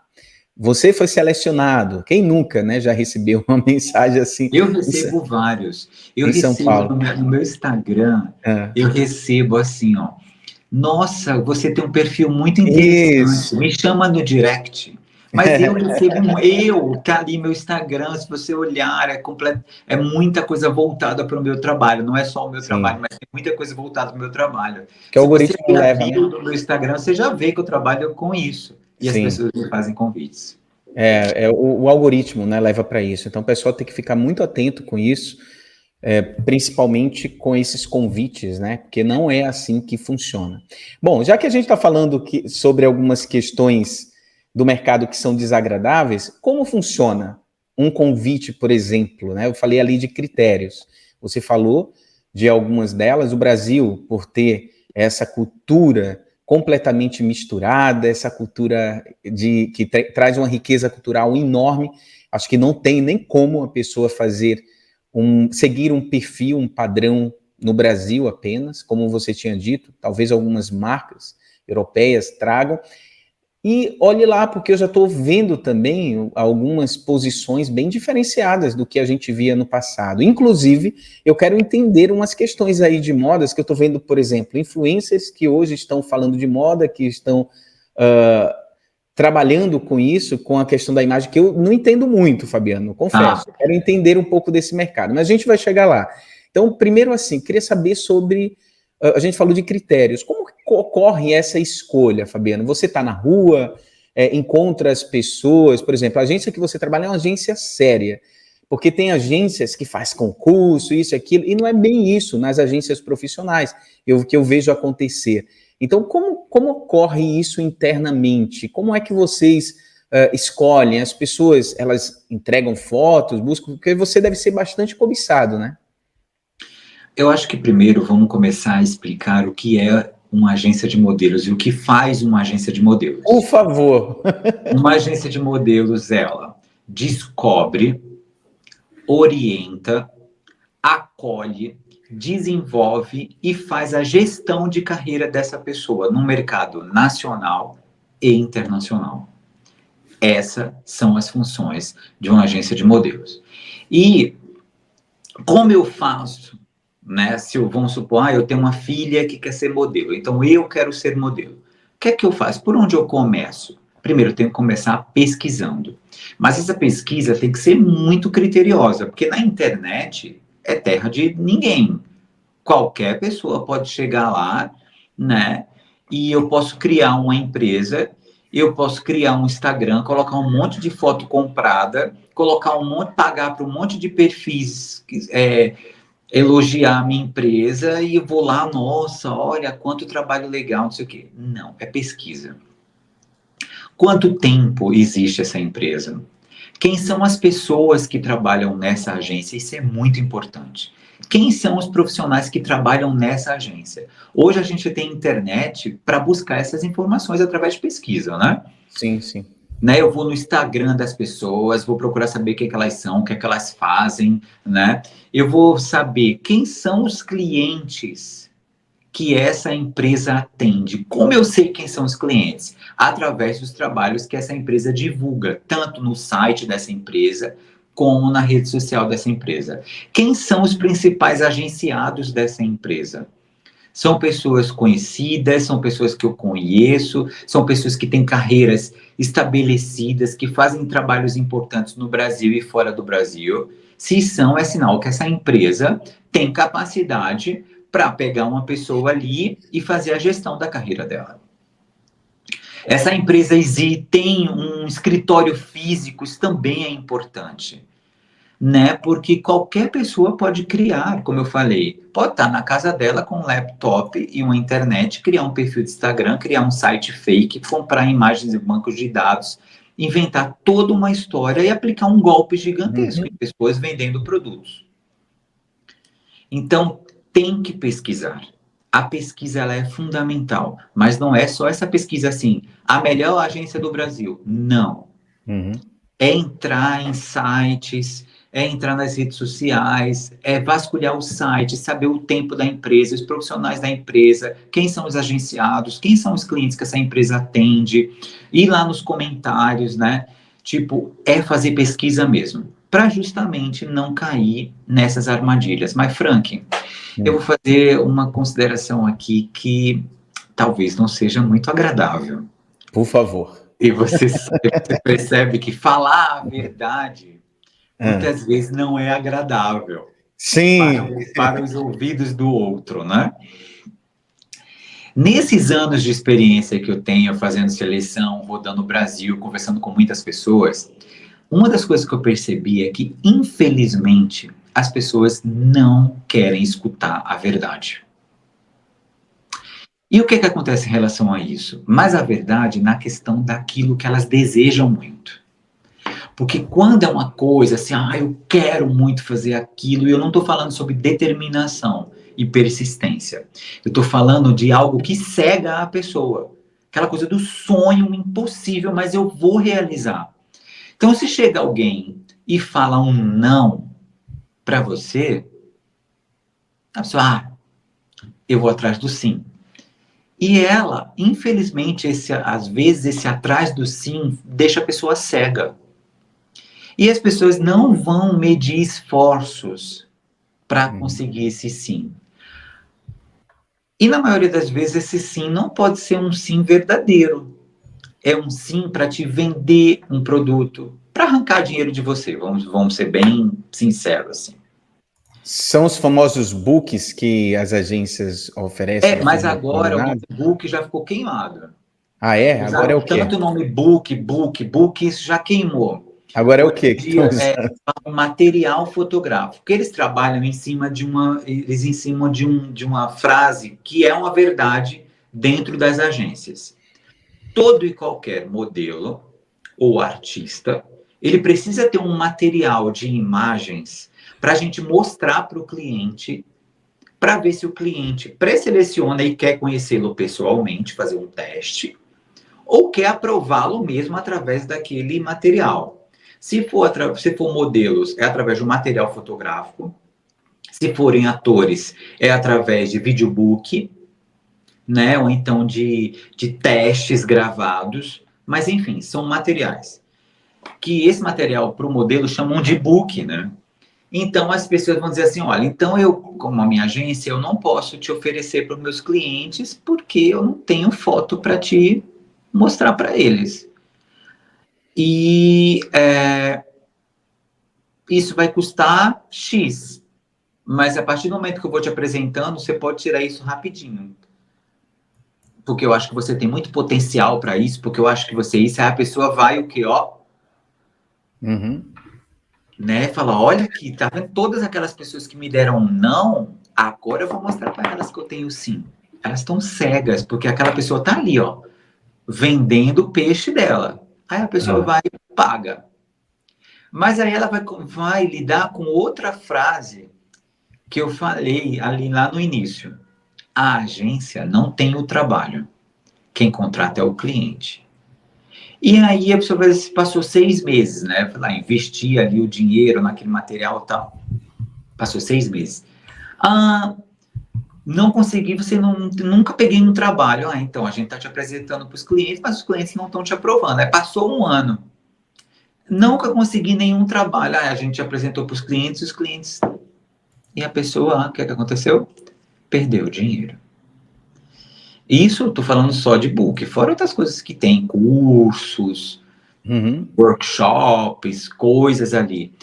você foi selecionado. Quem nunca, né? Já recebeu uma mensagem assim? Eu recebo vários. Eu em São recebo Paulo. no meu Instagram, eu recebo assim, ó. Nossa, você tem um perfil muito interessante. Isso. Me chama no direct. Mas eu recebo, tá ali meu Instagram, se você olhar, é muita coisa voltada para o meu trabalho. Não é só o meu trabalho, mas tem muita coisa voltada para o meu trabalho. Que o Se você algoritmo ver a leva, né? bio do meu Instagram, você já vê que eu trabalho com isso. E as pessoas me fazem convites. O algoritmo, né, leva para isso. Então, o pessoal tem que ficar muito atento com isso, principalmente com esses convites, né? Porque não é assim que funciona. Bom, já que a gente está falando sobre algumas questões do mercado que são desagradáveis, como funciona um convite, por exemplo, né? Eu falei ali de critérios. Você falou de algumas delas. O Brasil, por ter essa cultura completamente misturada, essa cultura que traz uma riqueza cultural enorme, acho que não tem nem como a pessoa seguir um perfil, um padrão no Brasil apenas, como você tinha dito, talvez algumas marcas europeias tragam. E olhe lá, porque eu já estou vendo também algumas posições bem diferenciadas do que a gente via no passado. Inclusive, eu quero entender umas questões aí de modas que eu estou vendo, por exemplo, influencers que hoje estão falando de moda, que estão trabalhando com isso, com a questão da imagem, que eu não entendo muito, Fabiano, confesso. Quero entender um pouco desse mercado, mas a gente vai chegar lá. Então, primeiro assim, queria saber sobre... A gente falou de critérios. Como ocorre essa escolha, Fabiano? Você está na rua, encontra as pessoas, por exemplo, a agência que você trabalha é uma agência séria, porque tem agências que faz concurso, isso, aquilo, e não é bem isso nas agências profissionais, que eu vejo acontecer. Então, como ocorre isso internamente? Como é que vocês escolhem? As pessoas, elas entregam fotos, buscam, porque você deve ser bastante cobiçado, né? Eu acho que primeiro vamos começar a explicar o que é uma agência de modelos e o que faz uma agência de Por modelos. favor. Uma agência de modelos, ela descobre, orienta, acolhe, desenvolve e faz a gestão de carreira dessa pessoa no mercado nacional e internacional. Essas são as funções de uma agência de modelos. E como eu faço, né? Se eu, vamos supor, eu tenho uma filha que quer ser modelo, então eu quero ser modelo. O que é que eu faço? Por onde eu começo? Primeiro, eu tenho que começar pesquisando. Mas essa pesquisa tem que ser muito criteriosa, porque na internet é terra de ninguém. Qualquer pessoa pode chegar lá, né? E eu posso criar uma empresa, eu posso criar um Instagram, colocar um monte de foto comprada, colocar um monte, pagar para um monte de perfis, elogiar a minha empresa e eu vou lá, nossa, olha quanto trabalho legal, não sei o quê. Não, é pesquisa. Quanto tempo existe essa empresa? Quem são as pessoas que trabalham nessa agência? Isso é muito importante. Quem são os profissionais que trabalham nessa agência? Hoje a gente tem internet para buscar essas informações através de pesquisa, né? Sim, sim. Né, eu vou no Instagram das pessoas, vou procurar saber o que, é que elas são, o que, é que elas fazem, né? Eu vou saber quem são os clientes que essa empresa atende. Como eu sei quem são os clientes? Através dos trabalhos que essa empresa divulga, tanto no site dessa empresa, como na rede social dessa empresa. Quem são os principais agenciados dessa empresa? São pessoas conhecidas, são pessoas que eu conheço, são pessoas que têm carreiras estabelecidas, que fazem trabalhos importantes no Brasil e fora do Brasil. Se são, é sinal que essa empresa tem capacidade para pegar uma pessoa ali e fazer a gestão da carreira dela. Essa empresa tem um escritório físico, isso também é importante, né? Porque qualquer pessoa pode criar, como eu falei, pode estar na casa dela com um laptop e uma internet, criar um perfil de Instagram, criar um site fake, comprar imagens em bancos de dados, inventar toda uma história e aplicar um golpe gigantesco em pessoas vendendo produtos. Então, tem que pesquisar. A pesquisa ela é fundamental, mas não é só essa pesquisa assim, a melhor agência do Brasil. Não. É entrar em sites, é entrar nas redes sociais, é vasculhar o site, saber o tempo da empresa, os profissionais da empresa, quem são os agenciados, quem são os clientes que essa empresa atende, ir lá nos comentários, né? Tipo, é fazer pesquisa mesmo, para justamente não cair nessas armadilhas. Mas, Frank, eu vou fazer uma consideração aqui que talvez não seja muito agradável. Por favor. E você percebe que falar a verdade muitas vezes não é agradável. Sim. Para os ouvidos do outro, né? Nesses anos de experiência que eu tenho fazendo seleção, rodando o Brasil, conversando com muitas pessoas, uma das coisas que eu percebi é que, infelizmente, as pessoas não querem escutar a verdade. E o que acontece em relação a isso? Mas a verdade na questão daquilo que elas desejam muito. Porque quando é uma coisa assim, eu quero muito fazer aquilo, e eu não estou falando sobre determinação e persistência. Eu estou falando de algo que cega a pessoa. Aquela coisa do sonho impossível, mas eu vou realizar. Então, se chega alguém e fala um não para você, a pessoa, eu vou atrás do sim. E ela, infelizmente, às vezes, esse atrás do sim deixa a pessoa cega. E as pessoas não vão medir esforços para conseguir esse sim. E na maioria das vezes, esse sim não pode ser um sim verdadeiro. É um sim para te vender um produto, para arrancar dinheiro de você. Vamos ser bem sinceros assim. São os famosos books que as agências oferecem de Mas forma agora o nome combinada? book já ficou queimado. Ah, é? Agora é Usaram o quê? tanto o nome book, isso já queimou. Agora é o Hoje quê em que estão dia é usando? material fotográfico, que eles trabalham em cima de uma frase que é uma verdade dentro das agências. Todo e qualquer modelo ou artista, ele precisa ter um material de imagens para a gente mostrar para o cliente, para ver se o cliente pré-seleciona e quer conhecê-lo pessoalmente, fazer um teste, ou quer aprová-lo mesmo através daquele material. Se for modelos, é através de um material fotográfico. Se forem atores, é através de videobook, né? Ou então de testes gravados. Mas, enfim, são materiais. Que esse material para o modelo chamam de book, né? Então as pessoas vão dizer assim, olha, então eu, como a minha agência, eu não posso te oferecer para os meus clientes porque eu não tenho foto para te mostrar para eles. E isso vai custar X, mas a partir do momento que eu vou te apresentando, você pode tirar isso rapidinho. Porque eu acho que você tem muito potencial para isso, porque eu acho que você isso, aí a pessoa vai o quê, ó? Né? Fala, olha aqui, tá vendo todas aquelas pessoas que me deram não, agora eu vou mostrar para elas que eu tenho sim. Elas estão cegas, porque aquela pessoa tá ali, ó, vendendo o peixe dela. Aí a pessoa vai e paga. Mas aí ela vai lidar com outra frase que eu falei ali lá no início. A agência não tem o trabalho. Quem contrata é o cliente. E aí a pessoa passou 6 meses, né? Foi lá, investir ali o dinheiro naquele material e tal. Passou 6 meses. Ah, não consegui, nunca peguei um trabalho. Ah, então a gente está te apresentando para os clientes, mas os clientes não estão te aprovando. Aí passou um ano. Nunca consegui nenhum trabalho. Ah, a gente te apresentou para os clientes, os clientes. E a pessoa, o que aconteceu? Perdeu o dinheiro. Isso eu tô falando só de book, fora outras coisas que tem, cursos, workshops, coisas ali.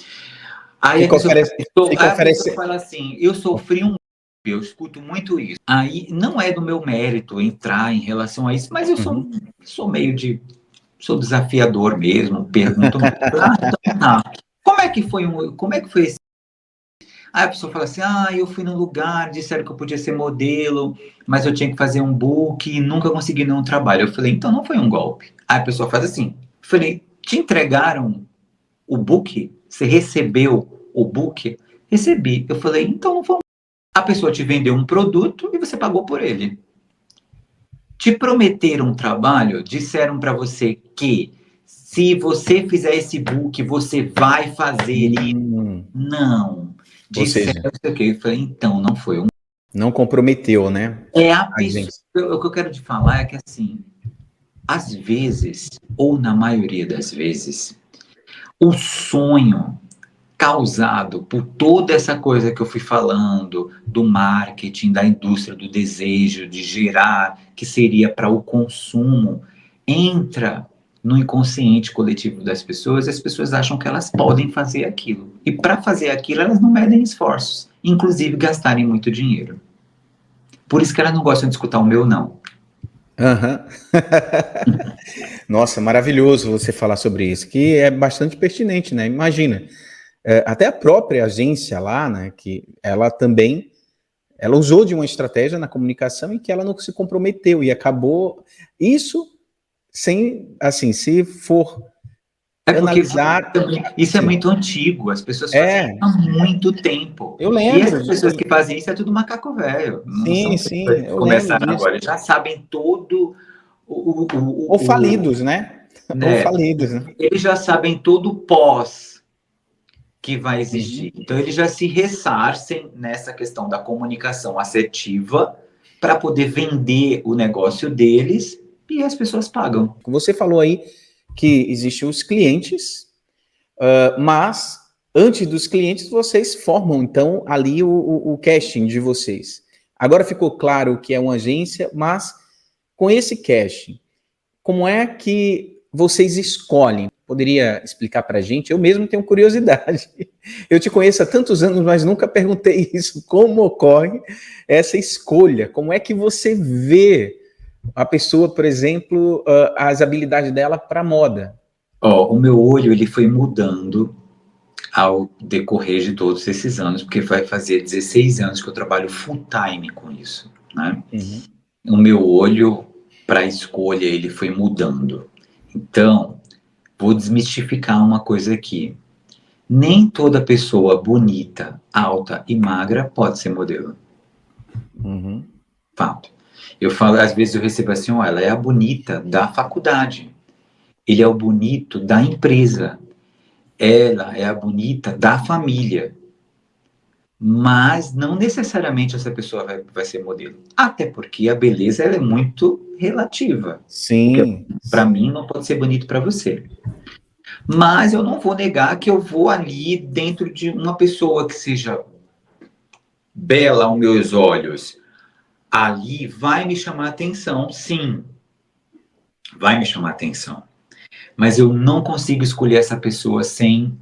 Aí a pessoa fala assim, eu sofri um golpe, eu escuto muito isso. Aí não é do meu mérito entrar em relação a isso, mas eu sou meio de, sou desafiador mesmo, pergunto, então tá. Como é que foi esse? Aí a pessoa fala assim, eu fui num lugar, disseram que eu podia ser modelo, mas eu tinha que fazer um book e nunca consegui nenhum trabalho. Eu falei, então não foi um golpe. Aí a pessoa faz assim, eu falei, te entregaram o book? Você recebeu o book? Recebi. Eu falei, então não foi um... A pessoa te vendeu um produto e você pagou por ele. Te prometeram um trabalho, disseram para você que se você fizer esse book, você vai fazer isso. Não. Disseram o quê? Eu falei, então, não foi um... Não comprometeu, né? É a pessoa... O que eu quero te falar é que, assim, às vezes, ou na maioria das vezes, o sonho causado por toda essa coisa que eu fui falando, do marketing, da indústria, do desejo de gerar, que seria para o consumo, entra no inconsciente coletivo das pessoas, e as pessoas acham que elas podem fazer aquilo. E para fazer aquilo, elas não medem esforços, inclusive gastarem muito dinheiro. Por isso que elas não gostam de escutar o meu não. Nossa, maravilhoso você falar sobre isso, que é bastante pertinente, né? Imagina, até a própria agência lá, né, que ela também, ela usou de uma estratégia na comunicação em que ela não se comprometeu e acabou isso sem, assim, se for analisar... Isso é muito antigo, as pessoas fazem isso há muito tempo. Eu lembro. E essas pessoas que fazem isso é tudo macaco velho. Não são pessoas que começaram agora, eles já sabem todo ou falidos, né? Ou falidos, né? Eles já sabem todo o pós que vai existir. Então, eles já se ressarcem nessa questão da comunicação assertiva para poder vender o negócio deles e as pessoas pagam. Você falou aí que existem os clientes, mas antes dos clientes vocês formam, então, ali o casting de vocês. Agora ficou claro que é uma agência, mas com esse casting, como é que vocês escolhem? Poderia explicar para a gente? Eu mesmo tenho curiosidade. Eu te conheço há tantos anos, mas nunca perguntei isso. Como ocorre essa escolha? Como é que você vê a pessoa, por exemplo, as habilidades dela para moda? O meu olho ele foi mudando ao decorrer de todos esses anos, porque vai fazer 16 anos que eu trabalho full time com isso, né? O meu olho para a escolha ele foi mudando. Então, vou desmistificar uma coisa aqui. Nem toda pessoa bonita, alta e magra pode ser modelo. Uhum. Fato. Eu falo, às vezes eu recebo assim, ó, ela é a bonita da faculdade. Ele é o bonito da empresa. Ela é a bonita da família. Mas não necessariamente essa pessoa vai ser modelo. Até porque a beleza ela é muito relativa. Porque Sim, para mim sim. não pode ser bonito para você. Mas eu não vou negar que eu vou ali dentro de uma pessoa que seja bela aos meus olhos. Ali vai me chamar atenção, sim. Vai me chamar atenção. Mas eu não consigo escolher essa pessoa sem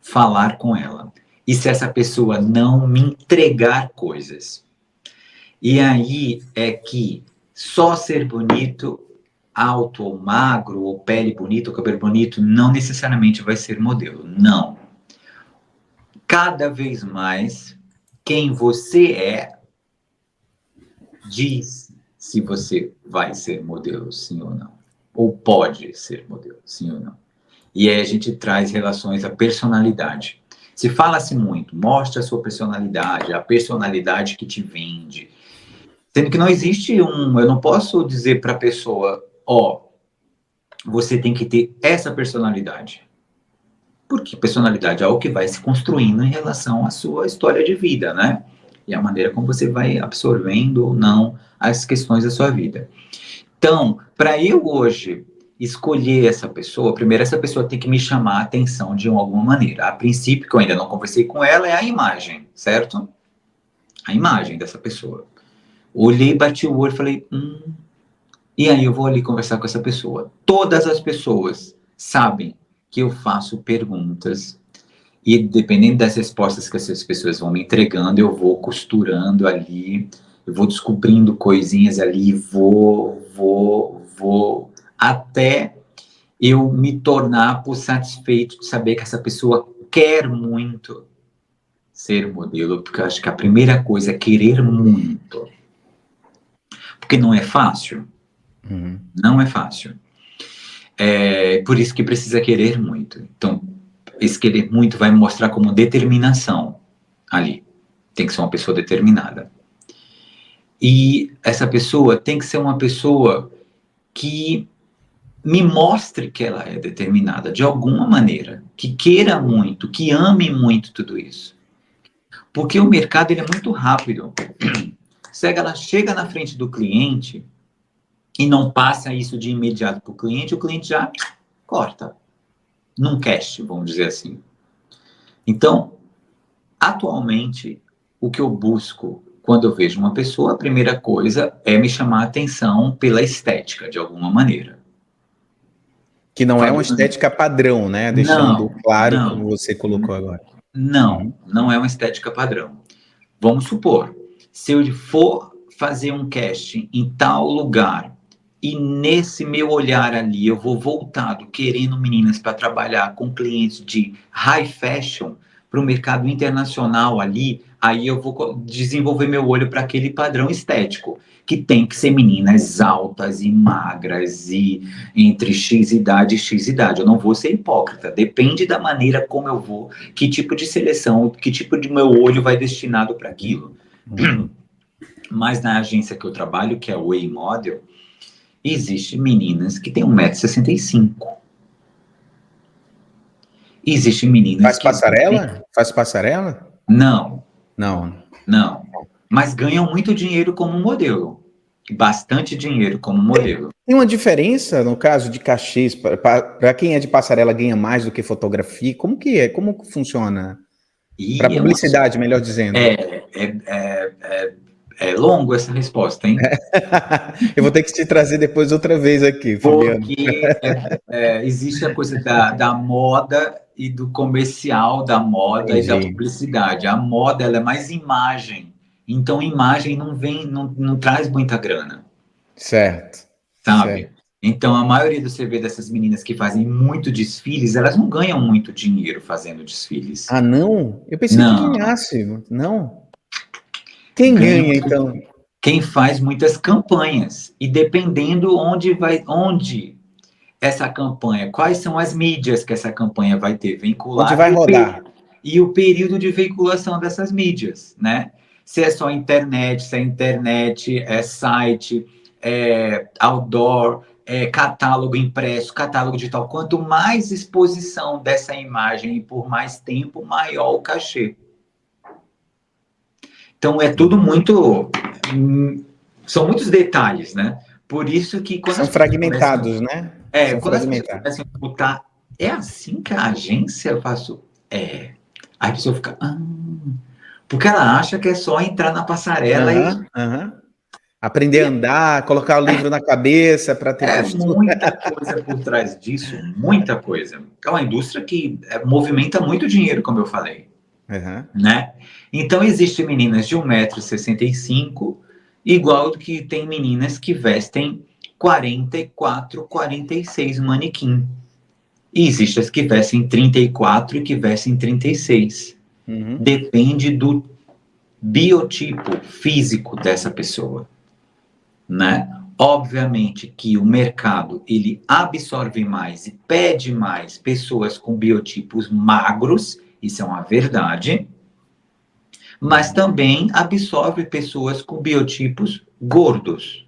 falar com ela. E se essa pessoa não me entregar coisas? E aí é que só ser bonito, alto ou magro, ou pele bonita, ou cabelo bonito, não necessariamente vai ser modelo. Não. Cada vez mais, quem você é diz se você vai ser modelo, sim ou não. Ou pode ser modelo, sim ou não. E aí a gente traz relações à personalidade. Se fala-se muito, mostra a sua personalidade, a personalidade que te vende. Sendo que não existe eu não posso dizer para a pessoa, ó, você tem que ter essa personalidade. Porque personalidade é algo que vai se construindo em relação à sua história de vida, né? E a maneira como você vai absorvendo ou não as questões da sua vida. Então, para eu hoje escolher essa pessoa, primeiro essa pessoa tem que me chamar a atenção de alguma maneira. A princípio, que eu ainda não conversei com ela, é a imagem, certo? A imagem dessa pessoa. Olhei, bati o olho e falei, e aí eu vou ali conversar com essa pessoa. Todas as pessoas sabem que eu faço perguntas e dependendo das respostas que essas pessoas vão me entregando, eu vou costurando ali, eu vou descobrindo coisinhas ali, vou, até eu me tornar por satisfeito de saber que essa pessoa quer muito ser modelo, porque eu acho que a primeira coisa é querer muito. Porque não é fácil. Uhum. Não é fácil. É por isso que precisa querer muito. Então, esse querer muito vai me mostrar como determinação ali. Tem que ser uma pessoa determinada. E essa pessoa tem que ser uma pessoa que me mostre que ela é determinada de alguma maneira, que queira muito, que ame muito tudo isso. Porque o mercado ele é muito rápido. Se ela chega na frente do cliente e não passa isso de imediato para o cliente já corta. Num cash, vamos dizer assim. Então, atualmente, o que eu busco quando eu vejo uma pessoa, a primeira coisa é me chamar a atenção pela estética, de alguma maneira. Que não é uma Falando, estética padrão, né? Deixando não, claro como não, você colocou agora. não, Uhum. não é uma estética padrão. Vamos supor, se eu for fazer um casting em tal lugar e nesse meu olhar ali eu vou voltado querendo meninas para trabalhar com clientes de high fashion para o mercado internacional ali, aí eu vou desenvolver meu olho para aquele padrão estético, que tem que ser meninas altas e magras e entre X idade e X idade. Eu não vou ser hipócrita, depende da maneira como eu vou, que tipo de seleção, que tipo de meu olho vai destinado para aquilo. Uhum. Mas na agência que eu trabalho, que é o Way Model, existem meninas que têm 1,65 m. Existem meninas Faz que vivem... passarela? Faz passarela? Não, Não. não. Mas ganham muito dinheiro como modelo. Bastante dinheiro como modelo. Tem uma diferença no caso de cachês para quem é de passarela ganha mais do que fotografia? Como que é? Como que funciona? Para E publicidade, melhor dizendo. é longo essa resposta, hein? Eu vou ter que te trazer depois outra vez aqui, Fabiano. Porque existe a coisa da moda e do comercial da moda e da Entendi. publicidade. A moda ela é mais imagem. Então, imagem não vem, não traz muita grana, Certo. sabe? Certo. Então, a maioria do CV dessas meninas que fazem muito desfiles, elas não ganham muito dinheiro fazendo desfiles. Ah, não? Eu pensei que Não, ganhasse. Não? Quem ganham ganha, então? quem faz muitas campanhas. E dependendo onde essa campanha, quais são as mídias que essa campanha vai ter Onde vinculado vai rodar? e o período de veiculação dessas mídias, né? Se é só internet, se é internet, é site, é outdoor, é catálogo impresso, catálogo digital. Quanto mais exposição dessa imagem e por mais tempo, maior o cachê. Então é tudo muito. São muitos detalhes, né? Por isso que quando São as pessoas começam. fragmentados, né? São Quando as pessoas fragmentados. começam a escutar, é assim que a agência eu faço. É. Aí a pessoa fica. Porque ela acha que é só entrar na passarela e. Aprender a andar, colocar o livro na cabeça para ter É postura. muita coisa por trás disso, muita coisa. É uma indústria que movimenta muito dinheiro, como eu falei. Né? Então, existem meninas de 1,65 m, igual que tem meninas que vestem 44, 46 manequim. E existem as que vestem 34 e que vestem 36. Depende do biotipo físico dessa pessoa, né? Obviamente que o mercado, ele absorve mais e pede mais pessoas com biotipos magros, isso é uma verdade, mas também absorve pessoas com biotipos gordos.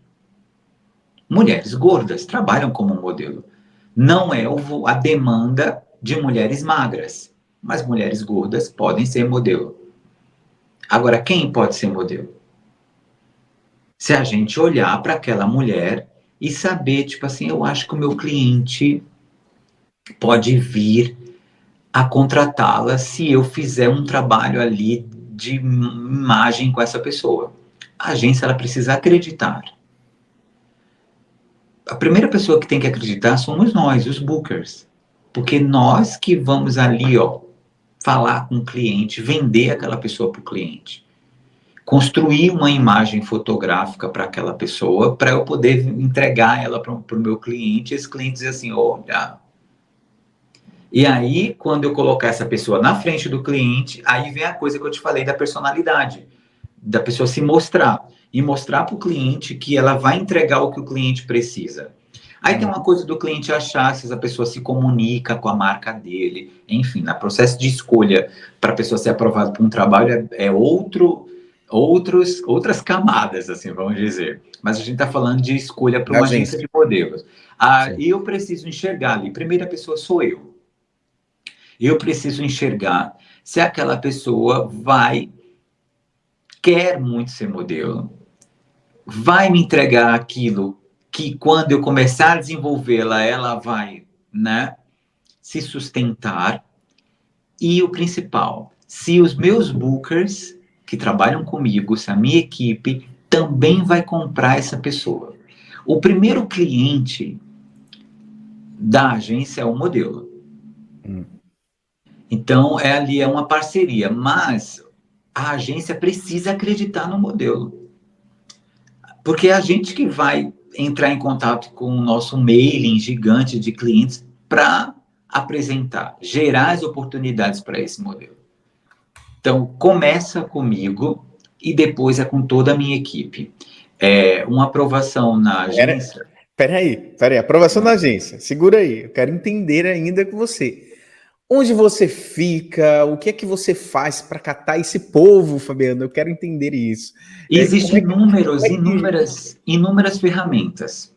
Mulheres gordas trabalham como modelo. Não é a demanda de mulheres magras, mas mulheres gordas podem ser modelo. Agora, quem pode ser modelo? Se a gente olhar para aquela mulher e saber, tipo assim, eu acho que o meu cliente pode vir a contratá-la se eu fizer um trabalho ali de imagem com essa pessoa. A agência, ela precisa acreditar. A primeira pessoa que tem que acreditar somos nós, os bookers. Porque nós que vamos ali, falar com o cliente, vender aquela pessoa para o cliente. Construir uma imagem fotográfica para aquela pessoa, para eu poder entregar ela para o meu cliente, e esse cliente dizer assim, olha. E aí, quando eu colocar essa pessoa na frente do cliente, aí vem a coisa que eu te falei da personalidade, da pessoa se mostrar, e mostrar para o cliente que ela vai entregar o que o cliente precisa. Aí tem uma coisa do cliente achar se essa pessoa se comunica com a marca dele, enfim, no processo de escolha para a pessoa ser aprovada para um trabalho outras camadas, assim, vamos dizer. Mas a gente está falando de escolha para uma agência de modelos. Eu preciso enxergar ali. Primeira pessoa sou eu. Eu preciso enxergar se aquela pessoa quer muito ser modelo, vai me entregar aquilo que quando eu começar a desenvolvê-la, ela vai, né, se sustentar. E o principal, se os meus bookers que trabalham comigo, se a minha equipe também vai comprar essa pessoa. O primeiro cliente da agência é o modelo. Então, ali é uma parceria, mas a agência precisa acreditar no modelo. Porque é a gente que vai entrar em contato com o nosso mailing gigante de clientes para apresentar, gerar as oportunidades para esse modelo. Então, começa comigo e depois é com toda a minha equipe. Uma aprovação na agência... Peraí, aprovação na agência. Segura aí, eu quero entender ainda com você. Onde você fica? O que é que você faz para catar esse povo, Fabiano? Eu quero entender isso. Existem inúmeras ferramentas.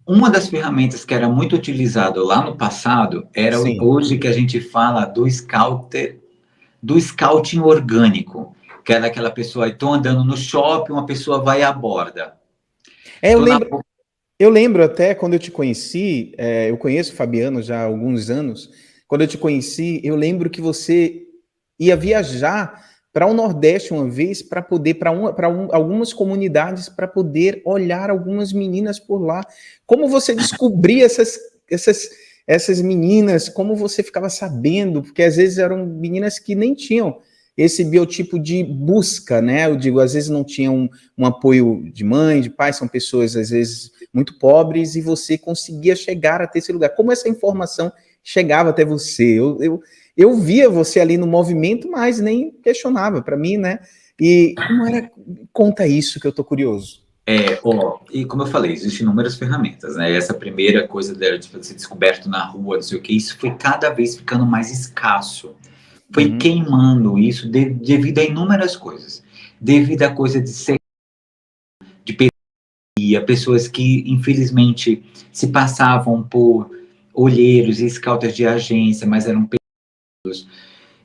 Uma das ferramentas que era muito utilizada lá no passado era hoje que a gente fala do scouting orgânico, que era aquela pessoa, estou andando no shopping, uma pessoa vai e aborda. Eu lembro até quando eu te conheci, eu conheço o Fabiano já há alguns anos, quando eu te conheci, eu lembro que você ia viajar para o Nordeste uma vez para poder, algumas comunidades, para poder olhar algumas meninas por lá. Como você descobria essas meninas? Como você ficava sabendo? Porque às vezes eram meninas que nem tinham esse biotipo de busca, né? Eu digo, às vezes não tinham um apoio de mãe, de pai, são pessoas às vezes muito pobres e você conseguia chegar até esse lugar. Como essa informação chegava até você? Eu via você ali no movimento, mas nem questionava para mim, né? E como era? Conta isso que eu tô curioso. E como eu falei, existem inúmeras ferramentas, né? Essa primeira coisa de ser descoberto na rua, não sei o que, isso foi cada vez ficando mais escasso. Foi Uhum. queimando isso devido a inúmeras coisas. Devido a coisa de ser, de periferia, pessoas que, infelizmente, se passavam por olheiros e scouts de agência, mas eram perigosos.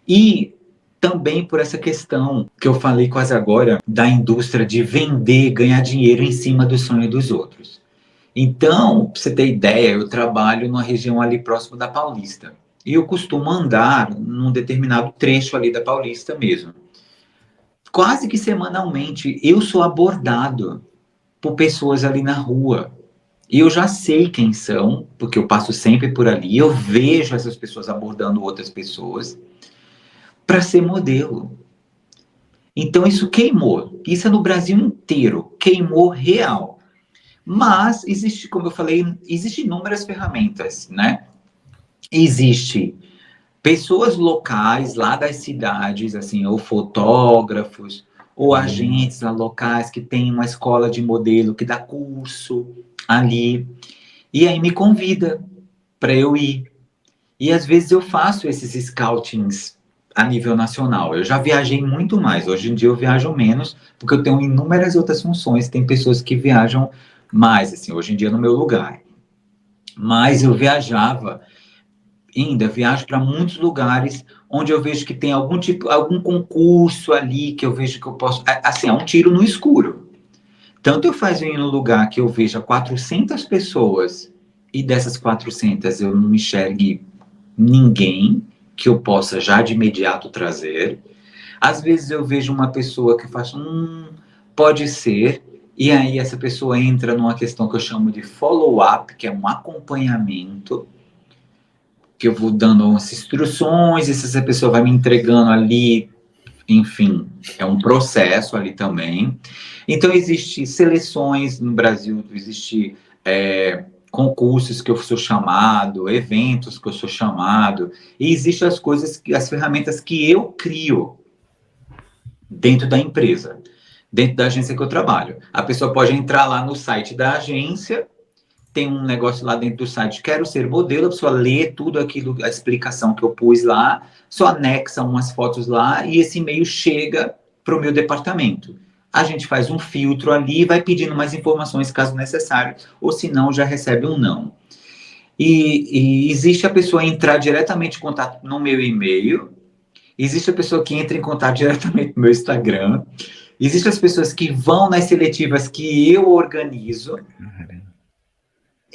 E também por essa questão que eu falei quase agora, da indústria de vender, ganhar dinheiro em cima do sonho dos outros. Então, para você ter ideia, eu trabalho numa região ali próximo da Paulista. E eu costumo andar num determinado trecho ali da Paulista mesmo. Quase que semanalmente eu sou abordado por pessoas ali na rua. E eu já sei quem são, porque eu passo sempre por ali. Eu vejo essas pessoas abordando outras pessoas para ser modelo. Então isso queimou. Isso é no Brasil inteiro. Queimou real. Mas existe, como eu falei, existem inúmeras ferramentas, né? Existe pessoas locais lá das cidades, assim, ou fotógrafos, ou agentes lá locais que têm uma escola de modelo que dá curso ali. E aí me convida para eu ir. E às vezes eu faço esses scoutings a nível nacional. Eu já viajei muito mais. Hoje em dia eu viajo menos, porque eu tenho inúmeras outras funções. Tem pessoas que viajam mais, assim, hoje em dia no meu lugar. Mas eu viajava, ainda viajo para muitos lugares onde eu vejo que tem algum tipo, algum concurso ali que eu vejo que eu posso, assim, é um tiro no escuro. Tanto eu faço ir no lugar que eu veja 400 pessoas e dessas 400 eu não enxergue ninguém que eu possa já de imediato trazer. Às vezes eu vejo uma pessoa que faz, pode ser, e aí essa pessoa entra numa questão que eu chamo de follow-up, que é um acompanhamento, que eu vou dando umas instruções, e se essa pessoa vai me entregando ali, enfim, é um processo ali também. Então, existe seleções no Brasil, existe concursos que eu sou chamado, eventos que eu sou chamado, e existem as coisas, as ferramentas que eu crio dentro da empresa, dentro da agência que eu trabalho. A pessoa pode entrar lá no site da agência, tem um negócio lá dentro do site, quero ser modelo, a pessoa lê tudo aquilo, a explicação que eu pus lá, só anexa umas fotos lá e esse e-mail chega para o meu departamento. A gente faz um filtro ali e vai pedindo mais informações caso necessário, ou se não, já recebe um não. E existe a pessoa entrar diretamente em contato no meu e-mail, existe a pessoa que entra em contato diretamente no meu Instagram, existem as pessoas que vão nas seletivas que eu organizo.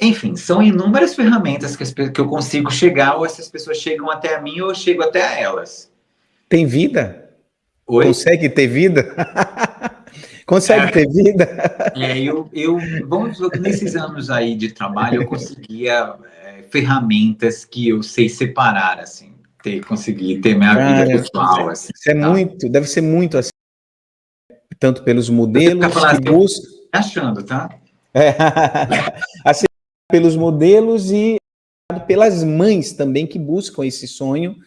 Enfim, são inúmeras ferramentas que eu consigo chegar, ou essas pessoas chegam até a mim, ou eu chego até a elas. Tem vida? Oi? Consegue ter vida? Consegue ter vida? Vamos dizer que nesses anos aí de trabalho, eu conseguia ferramentas que eu sei separar, assim, conseguir ter minha vida Cara, pessoal, assim, isso é tá? muito, deve ser muito assim, tanto pelos Você fica modelos falando que assim, eu fico buscam, achando, tá? assim, pelos modelos e pelas mães também que buscam esse sonho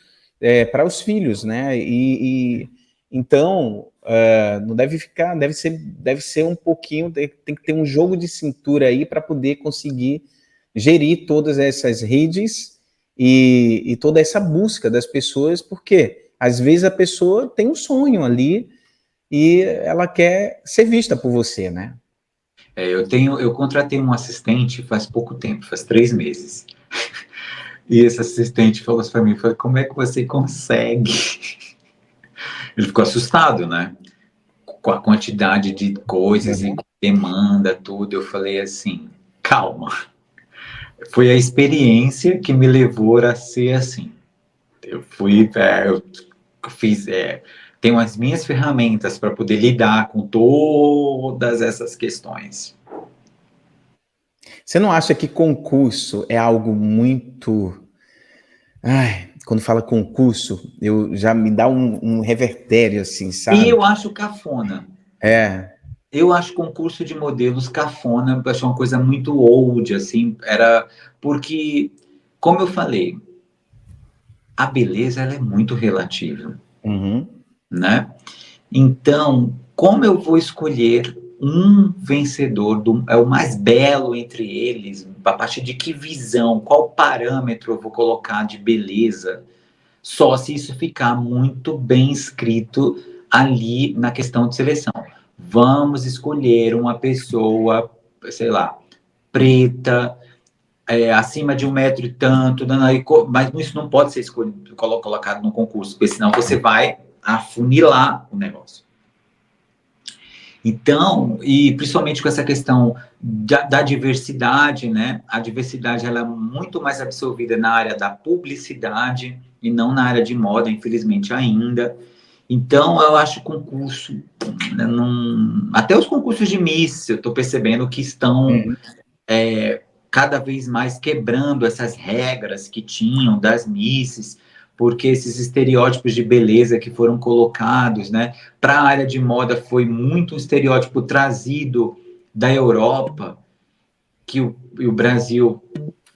para os filhos, né? Então não deve ficar, deve ser um pouquinho, tem que ter um jogo de cintura aí para poder conseguir gerir todas essas redes e toda essa busca das pessoas, porque às vezes a pessoa tem um sonho ali e ela quer ser vista por você, né? Eu contratei um assistente faz pouco tempo, faz 3 meses. E esse assistente falou assim para mim, falou, como é que você consegue? Ele ficou assustado, né? Com a quantidade de coisas e Uhum. demanda, tudo. Eu falei assim, calma. Foi a experiência que me levou a ser assim. Eu fiz, tenho as minhas ferramentas para poder lidar com todas essas questões. Você não acha que concurso é algo muito. Ai, quando fala concurso, eu já me dá um revertério, assim, E sabe? eu acho cafona. É. Eu acho concurso de modelos cafona, eu acho uma coisa muito old, assim, era porque, como eu falei, a beleza ela é muito relativa, Uhum. né? Então, como eu vou escolher? um vencedor, é o mais belo entre eles, a partir de que visão, qual parâmetro eu vou colocar de beleza, só se isso ficar muito bem escrito ali na questão de seleção. Vamos escolher uma pessoa, sei lá, preta, acima de 1 metro e tanto, mas isso não pode ser escolhido, colocado no concurso, porque senão você vai afunilar o negócio. Então, e principalmente com essa questão da diversidade, né? A diversidade ela é muito mais absorvida na área da publicidade e não na área de moda, infelizmente ainda. Então, eu acho concurso, até os concursos de Miss, eu estou percebendo que estão cada vez mais quebrando essas regras que tinham das Misses, porque esses estereótipos de beleza que foram colocados, né, para a área de moda foi muito um estereótipo trazido da Europa, que o Brasil,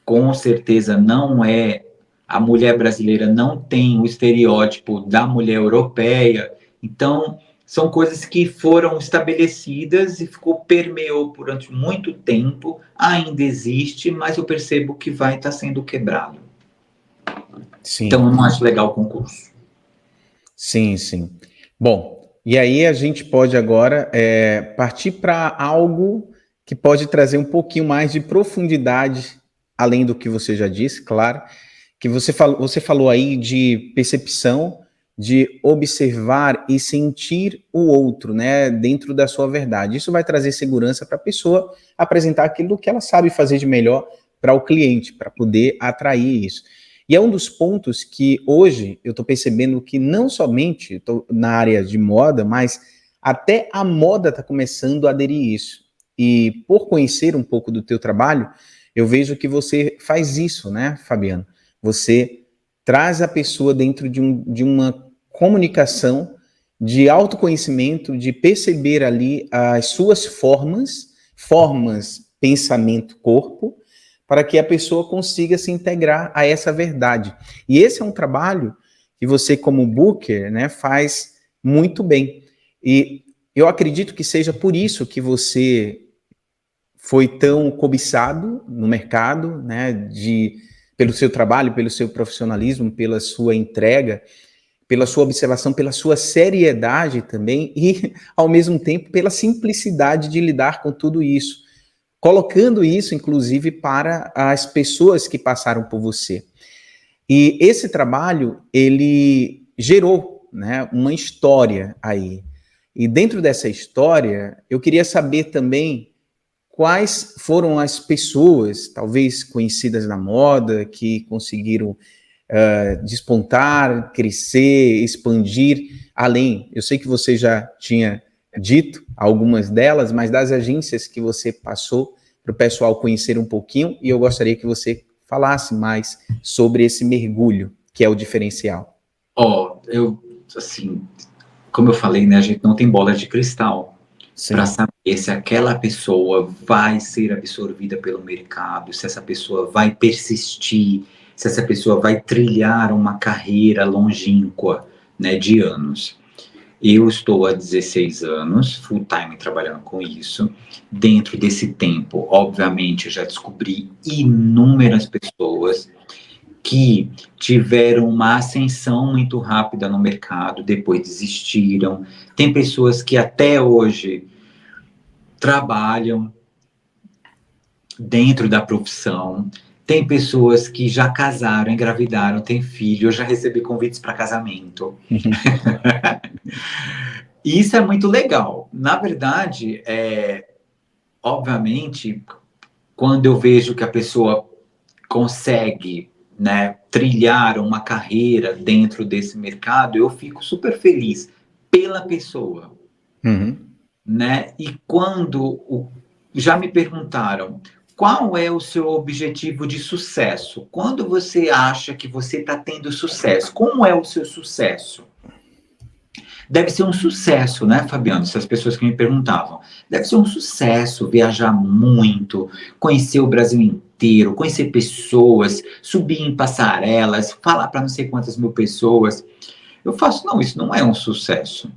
com certeza, não é, a mulher brasileira não tem o estereótipo da mulher europeia, então são coisas que foram estabelecidas e permeou durante muito tempo, ainda existe, mas eu percebo que vai estar sendo quebrado. Sim. Então eu não acho legal o concurso. Sim, sim. Bom, e aí a gente pode agora partir para algo que pode trazer um pouquinho mais de profundidade, além do que você já disse, claro, que você falou aí de percepção, de observar e sentir o outro, né, dentro da sua verdade. Isso vai trazer segurança para a pessoa apresentar aquilo que ela sabe fazer de melhor para o cliente, para poder atrair isso. E é um dos pontos que hoje eu estou percebendo que não somente estou na área de moda, mas até a moda está começando a aderir isso. E por conhecer um pouco do teu trabalho, eu vejo que você faz isso, né, Fabiano? Você traz a pessoa dentro de uma comunicação de autoconhecimento, de perceber ali as suas formas, pensamento, corpo, para que a pessoa consiga se integrar a essa verdade. E esse é um trabalho que você, como booker, né, faz muito bem. E eu acredito que seja por isso que você foi tão cobiçado no mercado, né, pelo seu trabalho, pelo seu profissionalismo, pela sua entrega, pela sua observação, pela sua seriedade também e, ao mesmo tempo, pela simplicidade de lidar com tudo isso, colocando isso, inclusive, para as pessoas que passaram por você. E esse trabalho, ele gerou, né, uma história aí. E dentro dessa história, eu queria saber também quais foram as pessoas, talvez conhecidas na moda, que conseguiram despontar, crescer, expandir, além. Eu sei que você já tinha dito algumas delas, mas das agências que você passou para o pessoal conhecer um pouquinho, e eu gostaria que você falasse mais sobre esse mergulho, que é o diferencial. Assim, como eu falei, né, a gente não tem bola de cristal para saber se aquela pessoa vai ser absorvida pelo mercado, se essa pessoa vai persistir, se essa pessoa vai trilhar uma carreira longínqua, né, de anos. Eu estou há 16 anos, full time, trabalhando com isso. Dentro desse tempo, obviamente, eu já descobri inúmeras pessoas que tiveram uma ascensão muito rápida no mercado, depois desistiram. Tem pessoas que até hoje trabalham dentro da profissão. Tem pessoas que já casaram, engravidaram, têm filho. Eu já recebi convites para casamento. E isso é muito legal. Na verdade, obviamente, quando eu vejo que a pessoa consegue, né, trilhar uma carreira dentro desse mercado, eu fico super feliz pela pessoa. Né? E quando já me perguntaram qual é o seu objetivo de sucesso? Quando você acha que você está tendo sucesso? Como é o seu sucesso? Deve ser um sucesso, né, Fabiano? Essas pessoas que me perguntavam. Deve ser um sucesso viajar muito, conhecer o Brasil inteiro, conhecer pessoas, subir em passarelas, falar para não sei quantas mil pessoas. Eu faço, não, isso não é um sucesso.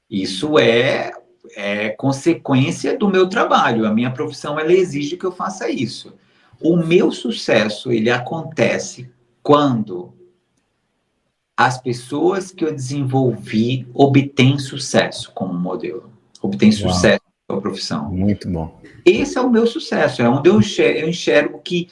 Isso é é consequência do meu trabalho. A minha profissão, ela exige que eu faça isso. O meu sucesso, ele acontece quando as pessoas que eu desenvolvi obtêm sucesso como modelo, obtêm Uau, sucesso com a profissão. muito bom. Esse é o meu sucesso, é onde eu enxergo que,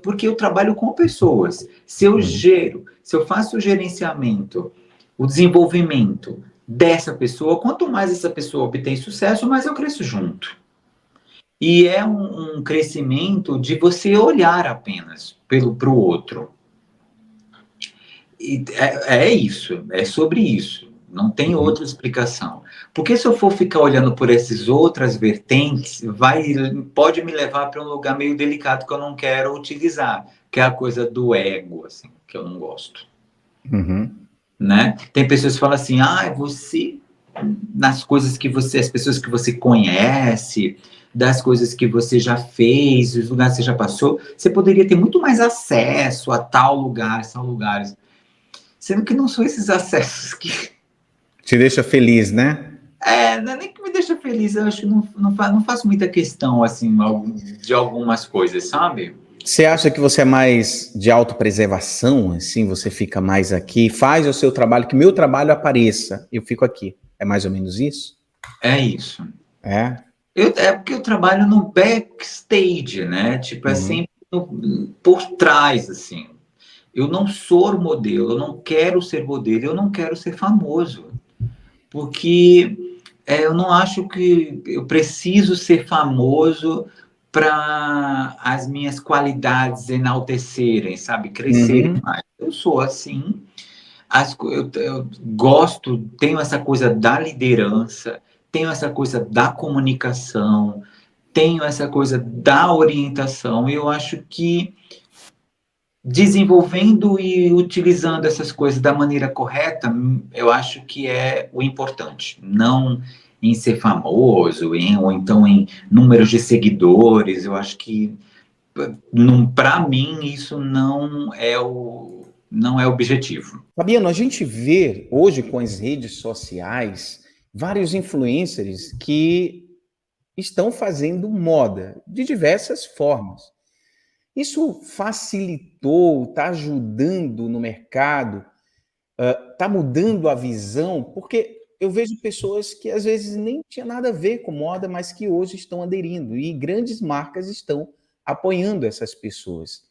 porque eu trabalho com pessoas, se eu faço o gerenciamento, o desenvolvimento dessa pessoa, quanto mais essa pessoa obtém sucesso, mais eu cresço junto. E é um crescimento de você olhar apenas para o outro. E é isso, é sobre isso. Não tem outra explicação. Porque se eu for ficar olhando por essas outras vertentes, pode me levar para um lugar meio delicado que eu não quero utilizar, que é a coisa do ego, assim, que eu não gosto. Uhum. Né? Tem pessoas que falam assim, você, nas coisas que você, as pessoas que você conhece, das coisas que você já fez, os lugares que você já passou, você poderia ter muito mais acesso a tal lugar, são lugares. Sendo que não são esses acessos que. Te deixa feliz, né? Não é nem que me deixa feliz, eu acho que não faço muita questão, assim, de algumas coisas, sabe? Você acha que você é mais de autopreservação, assim, você fica mais aqui, faz o seu trabalho, que meu trabalho apareça, eu fico aqui. É mais ou menos isso? É isso. É? É porque eu trabalho no backstage, né? Tipo, é Uhum. sempre por trás, assim. Eu não sou modelo, eu não quero ser modelo, eu não quero ser famoso. Porque eu não acho que eu preciso ser famoso para as minhas qualidades enaltecerem, sabe? Crescerem Uhum. mais. Eu sou assim, eu gosto, tenho essa coisa da liderança, tenho essa coisa da comunicação, tenho essa coisa da orientação, e eu acho que desenvolvendo e utilizando essas coisas da maneira correta, eu acho que é o importante. Não em ser famoso, ou então em números de seguidores. Eu acho que, para mim, isso não é o objetivo. Fabiano, a gente vê hoje com as redes sociais vários influencers que estão fazendo moda de diversas formas. Isso facilitou, está ajudando no mercado, está mudando a visão, porque eu vejo pessoas que às vezes nem tinha nada a ver com moda, mas que hoje estão aderindo e grandes marcas estão apoiando essas pessoas.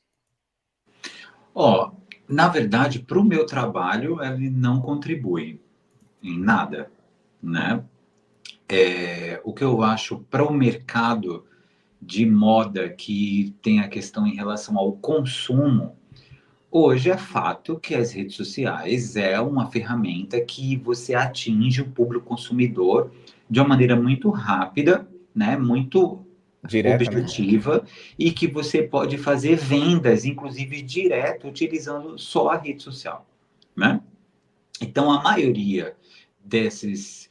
Ó, na verdade, para o meu trabalho, ele não contribui em nada, né? O que eu acho para o mercado de moda que tem a questão em relação ao consumo, hoje é fato que as redes sociais é uma ferramenta que você atinge o público consumidor de uma maneira muito rápida, né, muito Diretamente. objetiva, e que você pode fazer vendas, inclusive direto, utilizando só a rede social, né? Então, a maioria desses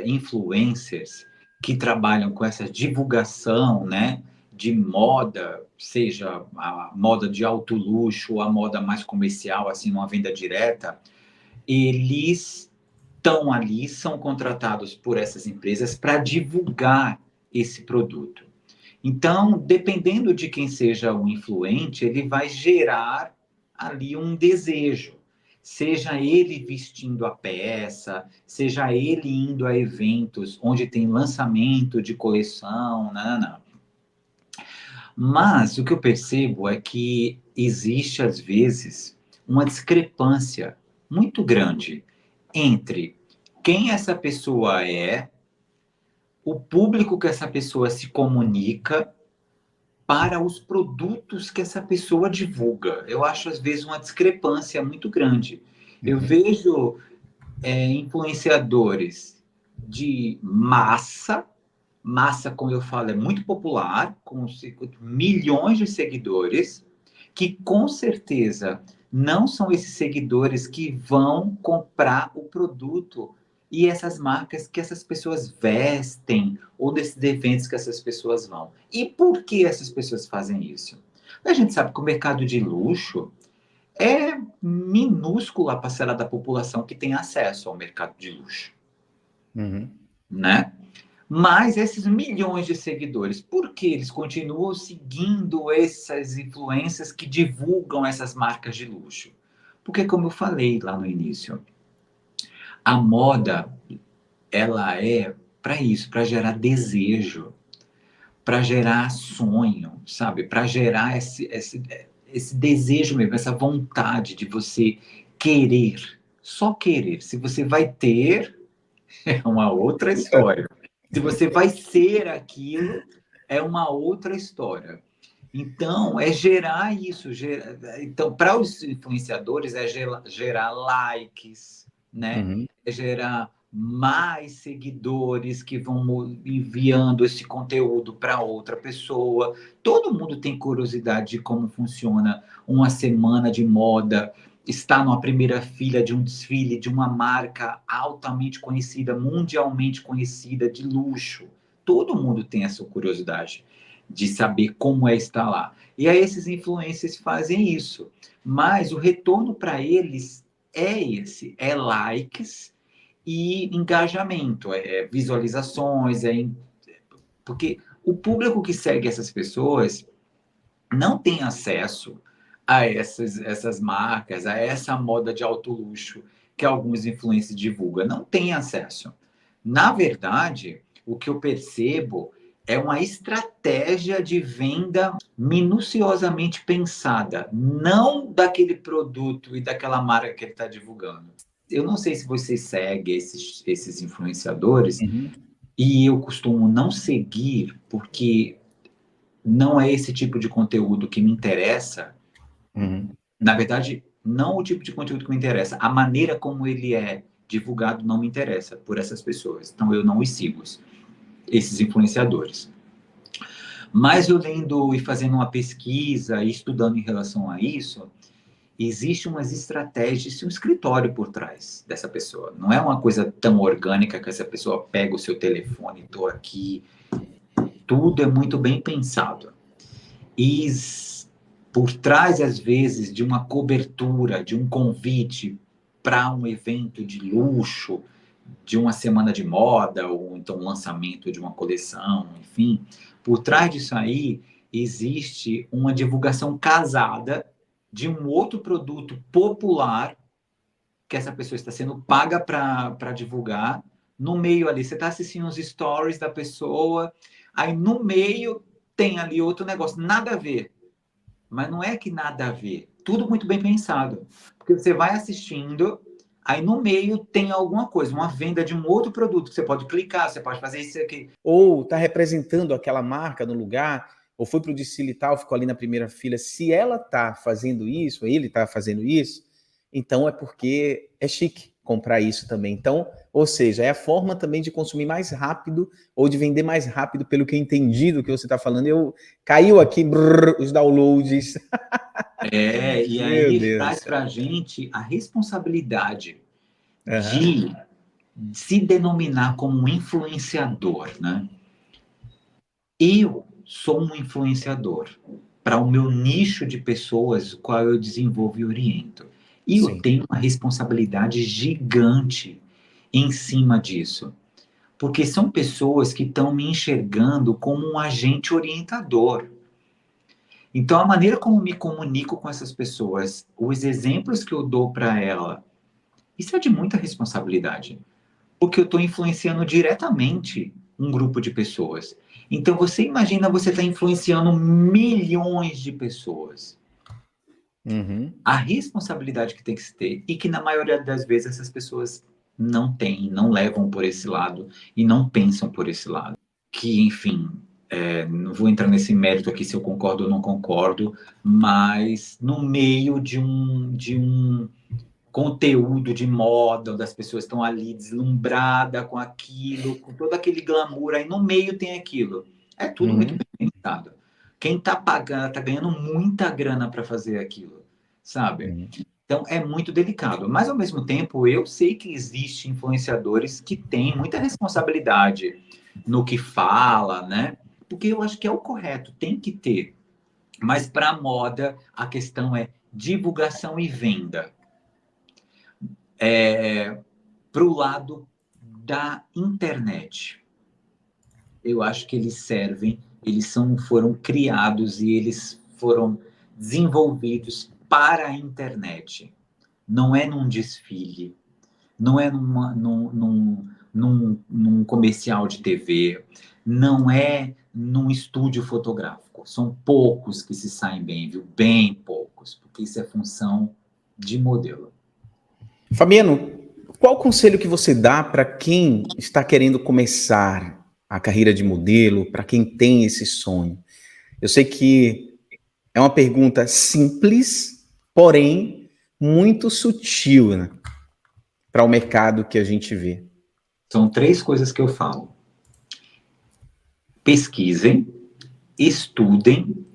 influencers que trabalham com essa divulgação, né, de moda, seja a moda de alto luxo, a moda mais comercial, assim, numa venda direta, eles estão ali, são contratados por essas empresas para divulgar esse produto. Então, dependendo de quem seja o influente, ele vai gerar ali um desejo. Seja ele vestindo a peça, seja ele indo a eventos onde tem lançamento de coleção, não, não. Mas o que eu percebo é que existe, às vezes, uma discrepância muito grande entre quem essa pessoa é, o público que essa pessoa se comunica para os produtos que essa pessoa divulga. Eu acho, às vezes, uma discrepância muito grande. Eu Uhum. vejo influenciadores de massa, como eu falo, é muito popular, com milhões de seguidores, que com certeza não são esses seguidores que vão comprar o produto e essas marcas que essas pessoas vestem ou desses eventos que essas pessoas vão. E por que essas pessoas fazem isso? A gente sabe que o mercado de luxo é minúscula a parcela da população que tem acesso ao mercado de luxo. Uhum. né? Mas esses milhões de seguidores, por que eles continuam seguindo essas influências que divulgam essas marcas de luxo? Porque, como eu falei lá no início, a moda, ela é para isso, para gerar desejo, para gerar sonho, sabe? Para gerar esse desejo mesmo, essa vontade de você querer, só querer. Se você vai ter, é uma outra história. Se você vai ser aquilo, é uma outra história. Então, é gerar isso. Então, para os influenciadores, é gerar likes, né? Uhum. É gerar mais seguidores que vão enviando esse conteúdo para outra pessoa. Todo mundo tem curiosidade de como funciona uma semana de moda, estar numa primeira fila de um desfile de uma marca altamente conhecida, mundialmente conhecida, de luxo. Todo mundo tem essa curiosidade de saber como é estar lá. E aí esses influencers fazem isso. Mas o retorno para eles é esse, é likes e engajamento, é visualizações, porque o público que segue essas pessoas não tem acesso a essas marcas, a essa moda de alto luxo que alguns influencers divulgam. Não tem acesso. Na verdade, o que eu percebo é uma estratégia de venda minuciosamente pensada, não daquele produto e daquela marca que ele está divulgando. Eu não sei se você segue esses influenciadores, Uhum. e eu costumo não seguir porque não é esse tipo de conteúdo que me interessa. Uhum. Na verdade, não o tipo de conteúdo que me interessa, a maneira como ele é divulgado não me interessa por essas pessoas. Então eu não os sigo, esses influenciadores. Mas eu lendo e fazendo uma pesquisa e estudando em relação a isso, existe umas estratégias e um escritório por trás dessa pessoa. Não é uma coisa tão orgânica que essa pessoa pega o seu telefone, estou aqui. Tudo é muito bem pensado. E por trás, às vezes, de uma cobertura, de um convite para um evento de luxo, de uma semana de moda, ou então lançamento de uma coleção, enfim, por trás disso aí existe uma divulgação casada de um outro produto popular que essa pessoa está sendo paga para divulgar. No meio ali, você está assistindo os stories da pessoa, aí no meio tem ali outro negócio, nada a ver. Mas não é que nada a ver. Tudo muito bem pensado. Porque você vai assistindo, aí no meio tem alguma coisa, uma venda de um outro produto que você pode clicar, você pode fazer isso aqui. Ou está representando aquela marca no lugar, ou foi para o desfile tal, ficou ali na primeira fila. Se ela está fazendo isso, ele está fazendo isso, então é porque é chique comprar isso também. Então, ou seja, é a forma também de consumir mais rápido ou de vender mais rápido, pelo que eu entendi do que você está falando. Caiu aqui os downloads. E Meu aí Deus do traz céu. para a gente a responsabilidade Uhum. de se denominar como um influenciador, né? Eu sou um influenciador para o meu nicho de pessoas, o qual eu desenvolvo e oriento. E eu Sim. tenho uma responsabilidade gigante em cima disso, porque são pessoas que estão me enxergando como um agente orientador. Então, a maneira como me comunico com essas pessoas, os exemplos que eu dou para ela, isso é de muita responsabilidade, porque eu estou influenciando diretamente um grupo de pessoas. Então, você imagina você está influenciando milhões de pessoas. Uhum. A responsabilidade que tem que se ter, e que na maioria das vezes essas pessoas não têm, não levam por esse lado e não pensam por esse lado. Que, enfim, não vou entrar nesse mérito aqui se eu concordo ou não concordo, mas no meio de um conteúdo de moda, onde as pessoas estão ali deslumbradas com aquilo, com todo aquele glamour, aí no meio tem aquilo. É tudo muito Uhum. bem pensado. Quem está pagando, está ganhando muita grana para fazer aquilo, sabe? Uhum. Então é muito delicado. Mas ao mesmo tempo, eu sei que existem influenciadores que têm muita responsabilidade no que fala, né? Porque eu acho que é o correto, tem que ter. Mas para a moda, a questão é divulgação e venda. Para o lado da internet. Eu acho que foram criados e eles foram desenvolvidos para a internet. Não é num desfile, não é num comercial de TV, não é num estúdio fotográfico. São poucos que se saem bem, viu? Bem poucos, porque isso é função de modelo. Fabiano, qual conselho que você dá para quem está querendo começar a carreira de modelo, para quem tem esse sonho? Eu sei que é uma pergunta simples, porém muito sutil, né, para o mercado que a gente vê. São 3 coisas que eu falo. Pesquisem, estudem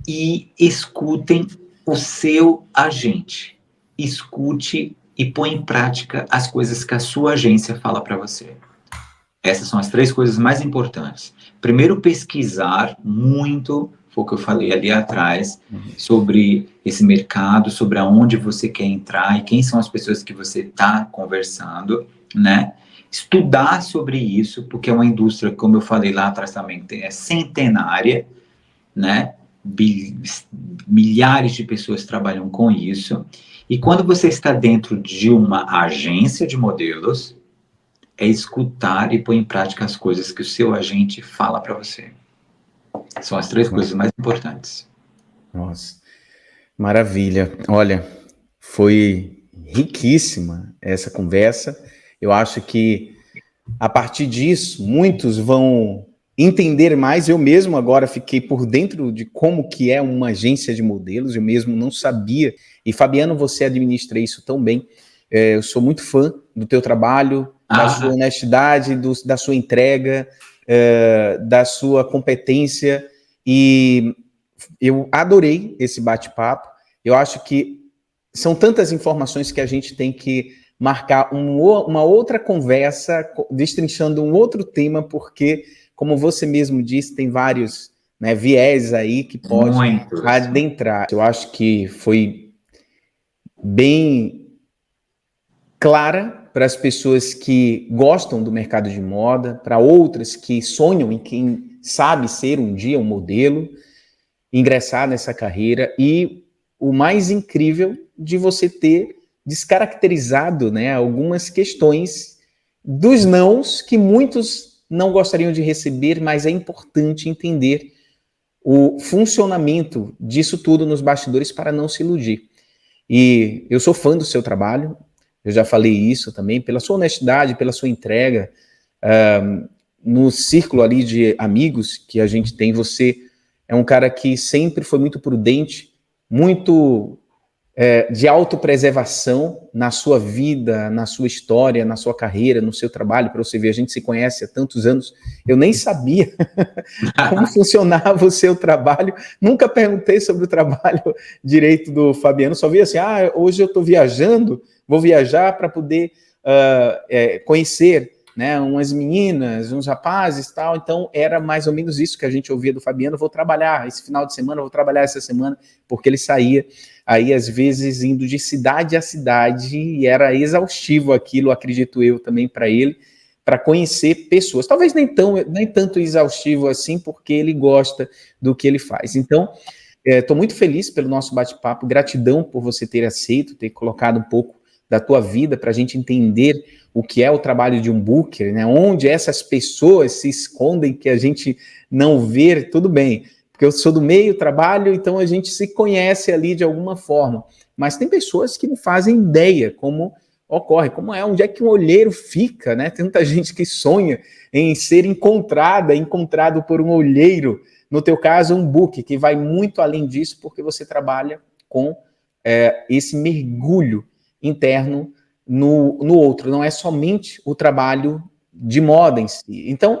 e escutem o seu agente. Escute e põe em prática as coisas que a sua agência fala para você. Essas são as 3 coisas mais importantes. Primeiro, pesquisar muito, foi o que eu falei ali atrás, sobre esse mercado, sobre aonde você quer entrar e quem são as pessoas que você está conversando, né? Estudar sobre isso, porque é uma indústria, como eu falei lá atrás também, é centenária, né? Milhares de pessoas trabalham com isso. E quando você está dentro de uma agência de modelos, é escutar e pôr em prática as coisas que o seu agente fala para você. São as 3 coisas mais importantes. Nossa, maravilha. Olha, foi riquíssima essa conversa. Eu acho que a partir disso, muitos vão entender mais. Eu mesmo agora fiquei por dentro de como que é uma agência de modelos, eu mesmo não sabia. E Fabiano, você administra isso tão bem. Eu sou muito fã do teu trabalho, da sua honestidade, da sua entrega, da sua competência. E eu adorei esse bate-papo. Eu acho que são tantas informações que a gente tem que marcar uma outra conversa, destrinchando um outro tema, porque, como você mesmo disse, tem vários, né, viés aí que pode adentrar. Eu acho que foi bem clara para as pessoas que gostam do mercado de moda, para outras que sonham em quem sabe ser um dia um modelo, ingressar nessa carreira, e o mais incrível de você ter descaracterizado, né, algumas questões dos nãos que muitos não gostariam de receber, mas é importante entender o funcionamento disso tudo nos bastidores para não se iludir. E eu sou fã do seu trabalho, eu já falei isso também, pela sua honestidade, pela sua entrega, no círculo ali de amigos que a gente tem, você é um cara que sempre foi muito prudente, muito de autopreservação na sua vida, na sua história, na sua carreira, no seu trabalho. Para você ver, a gente se conhece há tantos anos, eu nem sabia como funcionava o seu trabalho, nunca perguntei sobre o trabalho direito do Fabiano, só vi assim, hoje eu estou viajando, vou viajar para poder conhecer, né, umas meninas, uns rapazes, tal. Então era mais ou menos isso que a gente ouvia do Fabiano. Vou trabalhar esse final de semana, vou trabalhar essa semana, porque ele saía aí às vezes indo de cidade a cidade e era exaustivo aquilo, acredito eu também para ele, para conhecer pessoas. Talvez nem tanto exaustivo assim, porque ele gosta do que ele faz. Então estou muito feliz pelo nosso bate-papo, gratidão por você ter aceito, ter colocado um pouco da tua vida para a gente entender o que é o trabalho de um booker, né? Onde essas pessoas se escondem que a gente não vê, tudo bem, porque eu sou do meio, trabalho, então a gente se conhece ali de alguma forma, mas tem pessoas que não fazem ideia como ocorre, como onde é que um olheiro fica, né? Tem muita gente que sonha em ser encontrado por um olheiro, no teu caso um booker, que vai muito além disso, porque você trabalha com esse mergulho interno no outro, não é somente o trabalho de moda em si. Então,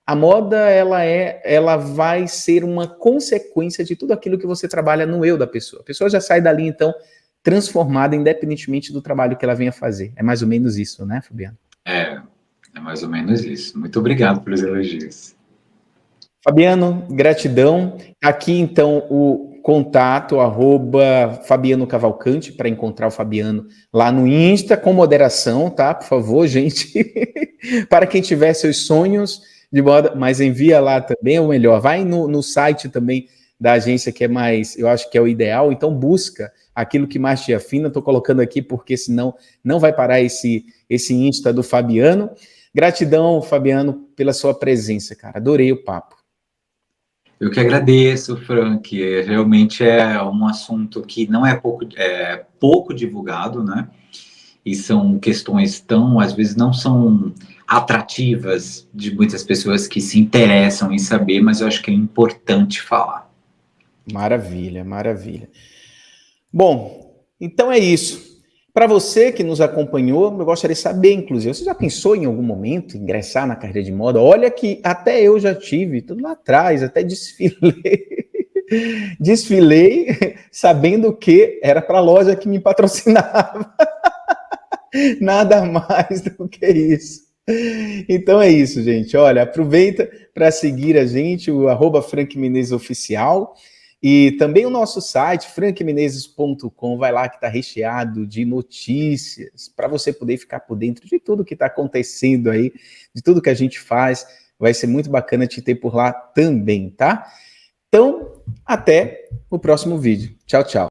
a moda, ela vai ser uma consequência de tudo aquilo que você trabalha no eu da pessoa. A pessoa já sai dali, então, transformada, independentemente do trabalho que ela venha fazer. É mais ou menos isso, né, Fabiano? É mais ou menos isso. Muito obrigado pelos elogios. Fabiano, gratidão. Aqui, então, o contato @Fabiano Cavalcante para encontrar o Fabiano lá no Insta, com moderação, tá? Por favor, gente. Para quem tiver seus sonhos de moda, mas envia lá também, ou melhor, vai no site também da agência, que é mais, eu acho que é o ideal, então busca aquilo que mais te afina. Estou colocando aqui porque senão não vai parar esse Insta do Fabiano. Gratidão, Fabiano, pela sua presença, cara. Adorei o papo. Eu que agradeço, Frank. Realmente é um assunto que não é pouco divulgado, né? E são questões tão, às vezes, não são atrativas de muitas pessoas que se interessam em saber, mas eu acho que é importante falar. Maravilha, maravilha. Bom, então é isso. Para você que nos acompanhou, eu gostaria de saber, inclusive, você já pensou em algum momento em ingressar na carreira de moda? Olha que até eu já tive, tudo lá atrás, até desfilei. Desfilei sabendo que era para a loja que me patrocinava. Nada mais do que isso. Então é isso, gente. Olha, aproveita para seguir a gente, o @Frank Menezes Oficial. E também o nosso site, frankmenezes.com, vai lá que está recheado de notícias, para você poder ficar por dentro de tudo que está acontecendo aí, de tudo que a gente faz. Vai ser muito bacana te ter por lá também, tá? Então, até o próximo vídeo. Tchau, tchau.